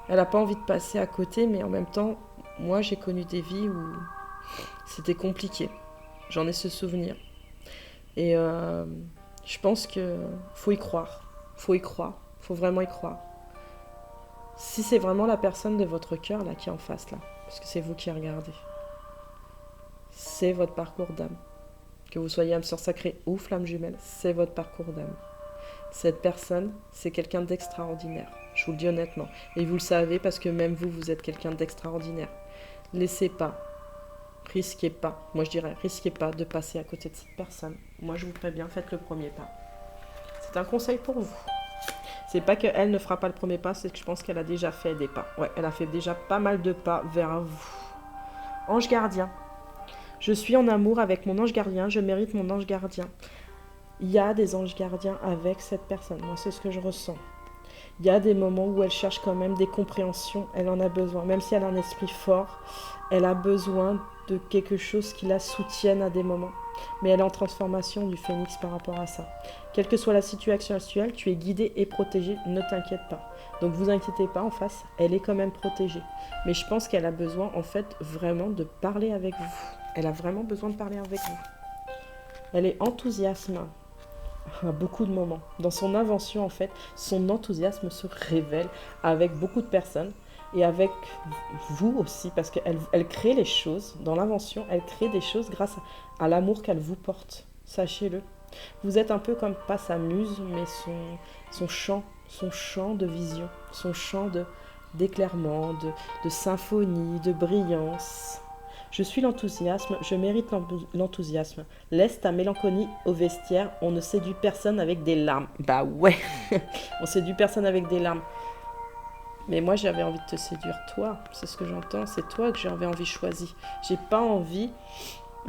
Elle n'a pas envie de passer à côté, mais en même temps, moi j'ai connu des vies où c'était compliqué. J'en ai ce souvenir. Et je pense que faut y croire. Faut y croire. Faut vraiment y croire. Si c'est vraiment la personne de votre cœur là qui est en face là, parce que c'est vous qui regardez, c'est votre parcours d'âme. Que vous soyez âme sœur sacrée ou flamme jumelle, c'est votre parcours d'âme. Cette personne, c'est quelqu'un d'extraordinaire. Je vous le dis honnêtement. Et vous le savez parce que même vous, vous êtes quelqu'un d'extraordinaire. Laissez pas, risquez pas, moi je dirais, risquez pas de passer à côté de cette personne. Moi je vous préviens, faites le premier pas. C'est un conseil pour vous. C'est pas qu'elle ne fera pas le premier pas, c'est que je pense qu'elle a déjà fait des pas. Ouais, elle a fait déjà pas mal de pas vers vous. Ange gardien. Je suis en amour avec mon ange gardien, je mérite mon ange gardien. Il y a des anges gardiens avec cette personne, moi c'est ce que je ressens. Il y a des moments où elle cherche quand même des compréhensions, elle en a besoin. Même si elle a un esprit fort, elle a besoin de quelque chose qui la soutienne à des moments. Mais elle est en transformation du phénix par rapport à ça. Quelle que soit la situation actuelle, tu es guidé et protégé, ne t'inquiète pas. Donc vous inquiétez pas en face, elle est quand même protégée. Mais je pense qu'elle a besoin en fait vraiment de parler avec vous. Elle a vraiment besoin de parler avec vous. Elle est enthousiasme à beaucoup de moments. Dans son invention en fait, son enthousiasme se révèle avec beaucoup de personnes. Et avec vous aussi, parce qu'elle crée les choses, dans l'invention, elle crée des choses grâce à l'amour qu'elle vous porte. Sachez-le. Vous êtes un peu comme, pas sa muse, mais son chant de vision, son chant d'éclairement, de symphonie, de brillance. Je suis l'enthousiasme, je mérite l'enthousiasme. Laisse ta mélancolie au vestiaire, on ne séduit personne avec des larmes. Bah ouais, on séduit personne avec des larmes. Mais moi, j'avais envie de te séduire, toi. C'est ce que j'entends. C'est toi que j'avais envie de choisir. J'ai pas envie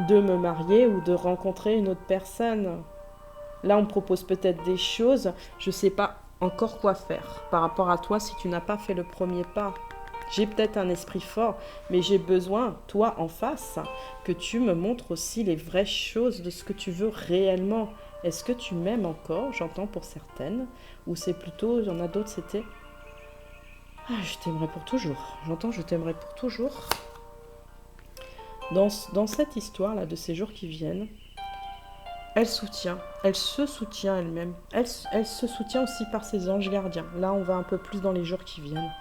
de me marier ou de rencontrer une autre personne. Là, on me propose peut-être des choses. Je sais pas encore quoi faire par rapport à toi si tu n'as pas fait le premier pas. J'ai peut-être un esprit fort, mais j'ai besoin, toi en face, que tu me montres aussi les vraies choses de ce que tu veux réellement. Est-ce que tu m'aimes encore? J'entends pour certaines. Ou c'est plutôt, il y en a d'autres, c'était... Ah, je t'aimerai pour toujours. J'entends, je t'aimerai pour toujours. Dans cette histoire-là, de ces jours qui viennent, elle se soutient elle-même. Elle se soutient aussi par ses anges gardiens. Là, on va un peu plus dans les jours qui viennent.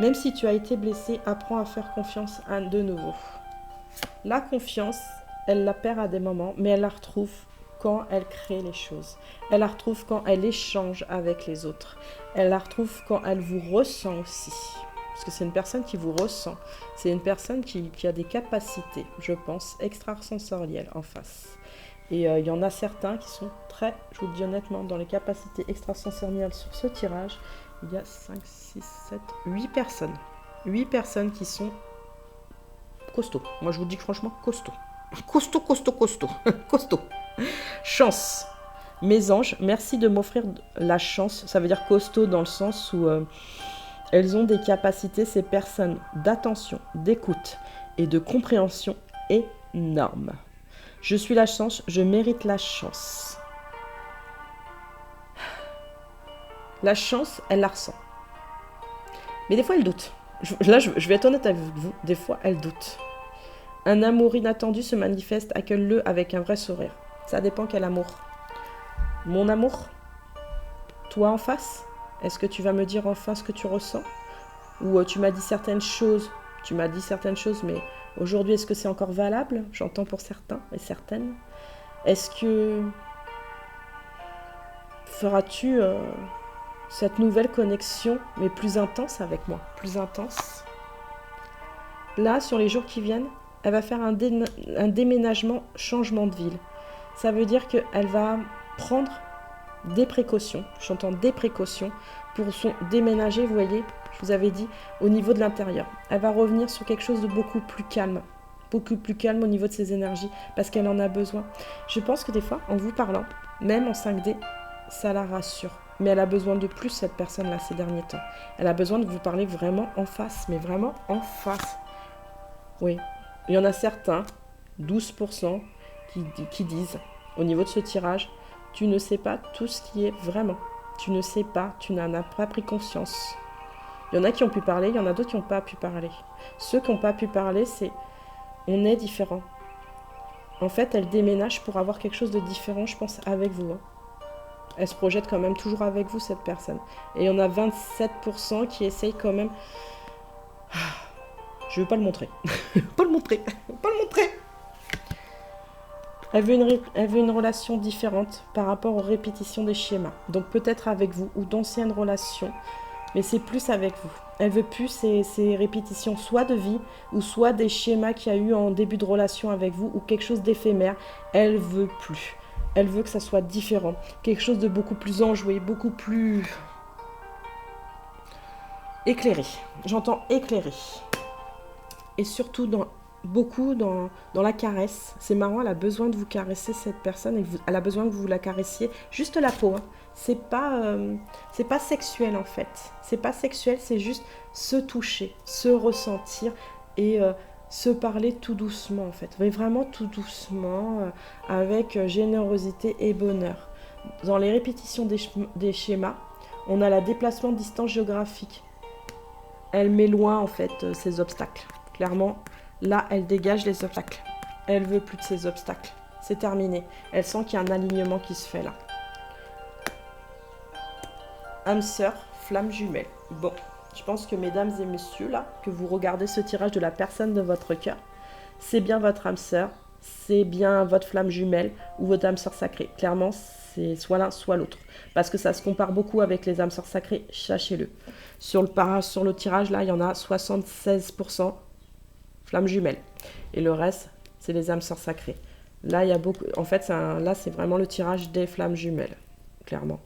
Même si tu as été blessé, apprends à faire confiance de nouveau. La confiance, elle la perd à des moments, mais elle la retrouve quand elle crée les choses. Elle la retrouve quand elle échange avec les autres. Elle la retrouve quand elle vous ressent aussi. Parce que c'est une personne qui vous ressent. C'est une personne qui a des capacités, je pense, extrasensorielles en face. Et il y en a certains qui sont très, je vous le dis honnêtement, dans les capacités extrasensorielles sur ce tirage. Il y a 5, 6, 7, 8 personnes. 8 personnes qui sont costauds. Moi, je vous dis franchement, costauds. Costaud, costaud, costaud. Costaud. Chance. Mes anges, merci de m'offrir la chance. Ça veut dire costaud dans le sens où elles ont des capacités, ces personnes, d'attention, d'écoute et de compréhension énormes. Je suis la chance, je mérite la chance. La chance, elle la ressent. Mais des fois, elle doute. Je vais être honnête avec vous. Des fois, elle doute. Un amour inattendu se manifeste, accueille-le avec un vrai sourire. Ça dépend quel amour. Mon amour? Toi en face? Est-ce que tu vas me dire enfin ce que tu ressens? Ou tu m'as dit certaines choses, mais aujourd'hui, est-ce que c'est encore valable? J'entends pour certains et certaines. Est-ce que feras-tu cette nouvelle connexion, mais plus intense avec moi? Plus intense. Là, sur les jours qui viennent, elle va faire un déménagement, changement de ville. Ça veut dire qu'elle va prendre des précautions. J'entends des précautions pour son déménager, vous voyez, je vous avais dit, au niveau de l'intérieur. Elle va revenir sur quelque chose de beaucoup plus calme au niveau de ses énergies, parce qu'elle en a besoin. Je pense que des fois, en vous parlant, même en 5D, ça la rassure. Mais elle a besoin de plus, cette personne-là, ces derniers temps. Elle a besoin de vous parler vraiment en face, mais vraiment en face. Oui, il y en a certains, 12%, qui disent, au niveau de ce tirage, tu ne sais pas tout ce qui est vraiment. Tu ne sais pas, tu n'en as pas pris conscience. Il y en a qui ont pu parler, il y en a d'autres qui n'ont pas pu parler. Ceux qui n'ont pas pu parler, c'est on est différent. En fait, elle déménage pour avoir quelque chose de différent, je pense, avec vous. Elle se projette quand même toujours avec vous, cette personne. Et il y en a 27% qui essayent quand même... Je ne veux pas le montrer. Pas le montrer. Pas le montrer. Elle veut une relation différente par rapport aux répétitions des schémas. Donc peut-être avec vous ou d'anciennes relations, mais c'est plus avec vous. Elle veut plus ces répétitions soit de vie ou soit des schémas qu'il y a eu en début de relation avec vous ou quelque chose d'éphémère. Elle veut plus. Elle veut que ça soit différent. Quelque chose de beaucoup plus enjoué, beaucoup plus éclairé. J'entends éclairé. Et surtout dans la caresse. C'est marrant, elle a besoin de vous caresser, cette personne, et elle a besoin que vous la caressiez. Juste la peau, hein. C'est pas sexuel en fait. C'est pas sexuel, c'est juste se toucher, se ressentir et se parler tout doucement en fait. Mais vraiment tout doucement, avec générosité et bonheur. Dans les répétitions des schémas, on a la déplacement de distance géographique. Elle met loin en fait ces obstacles. Clairement, là, elle dégage les obstacles. Elle veut plus de ces obstacles. C'est terminé. Elle sent qu'il y a un alignement qui se fait là. Âme sœur, flamme jumelle. Bon, je pense que mesdames et messieurs, là, que vous regardez ce tirage de la personne de votre cœur, c'est bien votre âme sœur, c'est bien votre flamme jumelle ou votre âme sœur sacrée. Clairement, c'est soit l'un, soit l'autre. Parce que ça se compare beaucoup avec les âmes sœurs sacrées, sachez-le. Sur le tirage, là, il y en a 76%. Flamme jumelle. Et le reste, c'est les âmes sœurs sacrées. Là, il y a beaucoup... En fait, là, c'est vraiment le tirage des flammes jumelles. Clairement.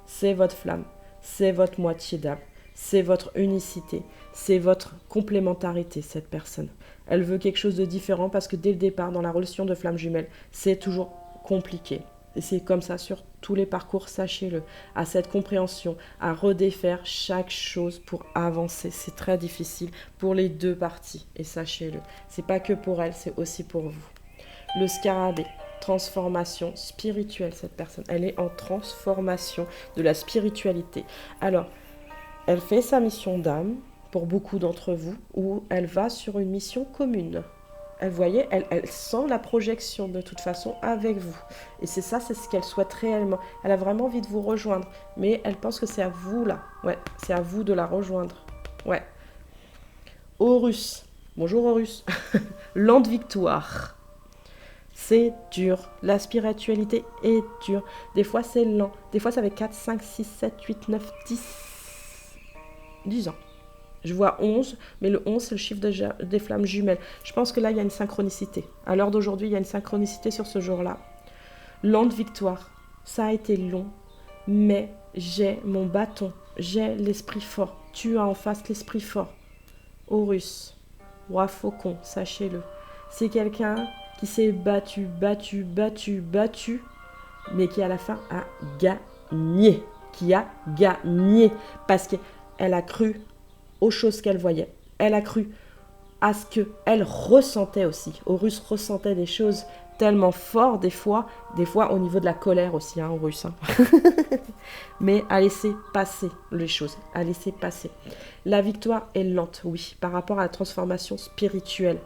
C'est votre flamme. C'est votre moitié d'âme. C'est votre unicité. C'est votre complémentarité, cette personne. Elle veut quelque chose de différent parce que dès le départ, dans la relation de flamme jumelle, c'est toujours compliqué. Et c'est comme ça sur tous les parcours, sachez-le, à cette compréhension, à redéfaire chaque chose pour avancer. C'est très difficile pour les deux parties, et sachez-le. C'est pas que pour elle, c'est aussi pour vous. Le scarabée, transformation spirituelle, cette personne. Elle est en transformation de la spiritualité. Alors, elle fait sa mission d'âme, pour beaucoup d'entre vous, ou elle va sur une mission commune. Elle, voyez, elle sent la projection de toute façon avec vous. Et c'est ça, c'est ce qu'elle souhaite réellement. Elle a vraiment envie de vous rejoindre. Mais elle pense que c'est à vous là. Ouais, c'est à vous de la rejoindre. Ouais. Horus. Bonjour Horus. Lente victoire. C'est dur. La spiritualité est dure. Des fois c'est lent. Des fois ça fait 4, 5, 6, 7, 8, 9, 10 ans. Je vois 11, mais le 11, c'est le chiffre des flammes jumelles. Je pense que là, il y a une synchronicité. À l'heure d'aujourd'hui, il y a une synchronicité sur ce jour-là. Lente victoire. Ça a été long, mais j'ai mon bâton. J'ai l'esprit fort. Tu as en face l'esprit fort. Horus, roi faucon, sachez-le. C'est quelqu'un qui s'est battu, mais qui à la fin a gagné. Qui a gagné. Parce qu'elle a cru aux choses qu'elle voyait. Elle a cru à ce qu'elle ressentait aussi. Horus ressentait des choses tellement fortes des fois au niveau de la colère aussi, hein, Horus. Hein. Mais à laisser passer les choses, à laisser passer. La victoire est lente, oui, par rapport à la transformation spirituelle.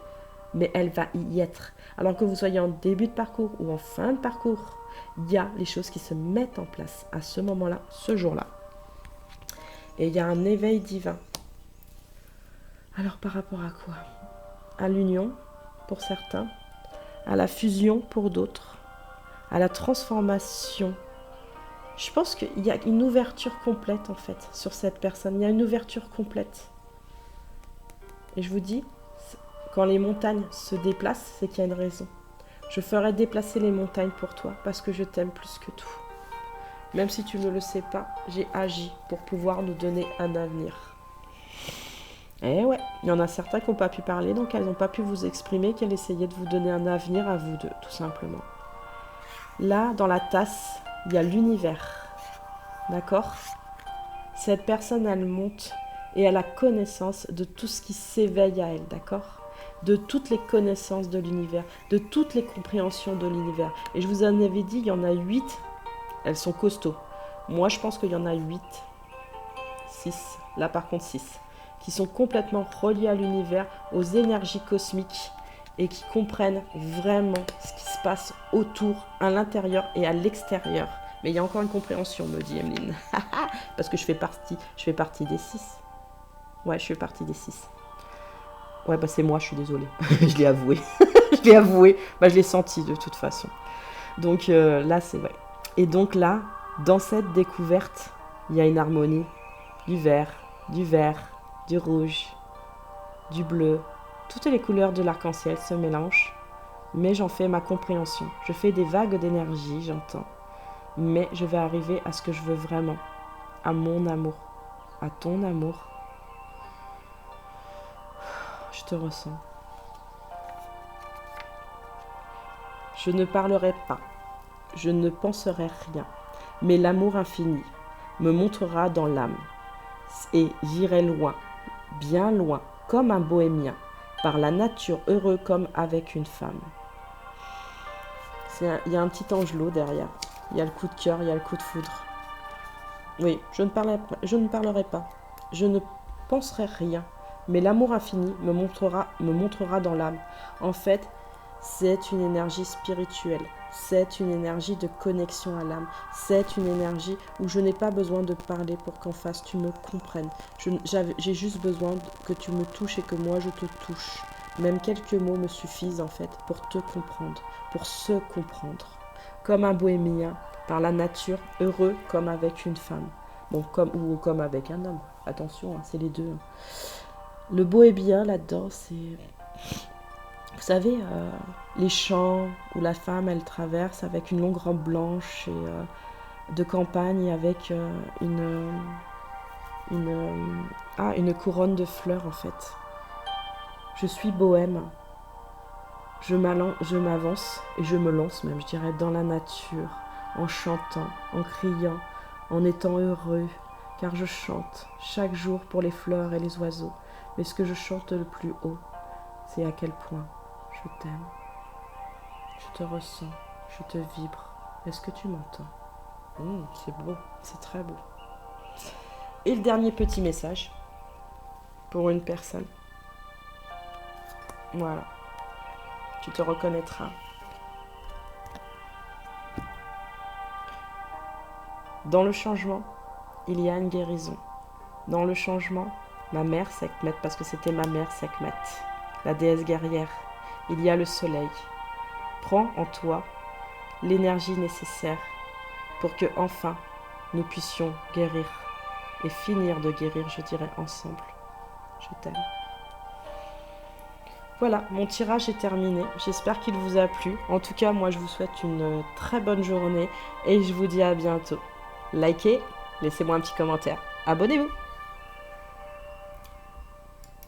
Mais elle va y être. Alors que vous soyez en début de parcours ou en fin de parcours, il y a les choses qui se mettent en place à ce moment-là, ce jour-là. Et il y a un éveil divin. Alors par rapport à quoi? À l'union pour certains, à la fusion pour d'autres, à la transformation. Je pense qu'il y a une ouverture complète en fait sur cette personne. Il y a une ouverture complète. Et je vous dis, quand les montagnes se déplacent, c'est qu'il y a une raison. Je ferai déplacer les montagnes pour toi parce que je t'aime plus que tout. Même si tu ne le sais pas, j'ai agi pour pouvoir nous donner un avenir. Eh ouais, il y en a certains qui n'ont pas pu parler, donc elles n'ont pas pu vous exprimer, qu'elles essayaient de vous donner un avenir à vous deux, tout simplement. Là, dans la tasse, il y a l'univers. d'accord? Cette personne, elle monte et elle a connaissance de tout ce qui s'éveille à elle, d'accord? De toutes les connaissances de l'univers, de toutes les compréhensions de l'univers. Et je vous en avais dit, il y en a 8, elles sont costauds. Moi, je pense qu'il y en a 8, 6, là par contre 6, qui sont complètement reliées à l'univers, aux énergies cosmiques, et qui comprennent vraiment ce qui se passe autour, à l'intérieur et à l'extérieur. Mais il y a encore une compréhension, me dit Emeline. Parce que je fais partie des 6. Ouais, je fais partie des 6. Ouais, bah c'est moi, je suis désolée. Je l'ai avoué. Je l'ai avoué. Bah je l'ai senti de toute façon. Donc là, c'est vrai. Et donc là, dans cette découverte, il y a une harmonie. Du vert, du rouge, du bleu. Toutes les couleurs de l'arc-en-ciel se mélangent. Mais j'en fais ma compréhension. Je fais des vagues d'énergie, j'entends. Mais je vais arriver à ce que je veux vraiment. À mon amour. À ton amour. Je te ressens. Je ne parlerai pas. Je ne penserai rien. Mais l'amour infini me montrera dans l'âme. Et j'irai loin, bien loin, comme un bohémien, par la nature heureux comme avec une femme. Il y a un petit angelot derrière. Il y a le coup de cœur, il y a le coup de foudre. Oui, je ne parlerai pas. Je ne penserai rien. Mais l'amour infini me montrera dans l'âme. En fait, c'est une énergie spirituelle. C'est une énergie de connexion à l'âme. C'est une énergie où je n'ai pas besoin de parler pour qu'en face tu me comprennes. J'ai juste besoin que tu me touches et que moi je te touche. Même quelques mots me suffisent en fait pour te comprendre, pour se comprendre. Comme un bohémien, par la nature, heureux comme avec une femme. Bon, comme avec un homme. Attention, hein, c'est les deux. Le bohémien là-dedans, c'est... Vous savez, les champs où la femme, elle traverse avec une longue robe blanche et de campagne avec une couronne de fleurs, en fait. Je suis bohème. Je m'avance et je me lance même, je dirais, dans la nature, en chantant, en criant, en étant heureux, car je chante chaque jour pour les fleurs et les oiseaux. Mais ce que je chante le plus haut, c'est à quel point je t'aime. Je te ressens, je te vibre. Est-ce que tu m'entends? C'est beau, c'est très beau. Et le dernier petit message pour une personne. Voilà. Tu te reconnaîtras. Dans le changement, il y a une guérison. Dans le changement, ma mère Sekhmet, parce que c'était ma mère Sekhmet, la déesse guerrière, il y a le soleil. Prends en toi l'énergie nécessaire pour que enfin nous puissions guérir et finir de guérir, je dirais, ensemble. Je t'aime. Voilà, mon tirage est terminé. J'espère qu'il vous a plu. En tout cas, moi, je vous souhaite une très bonne journée et je vous dis à bientôt. Likez, laissez-moi un petit commentaire. Abonnez-vous.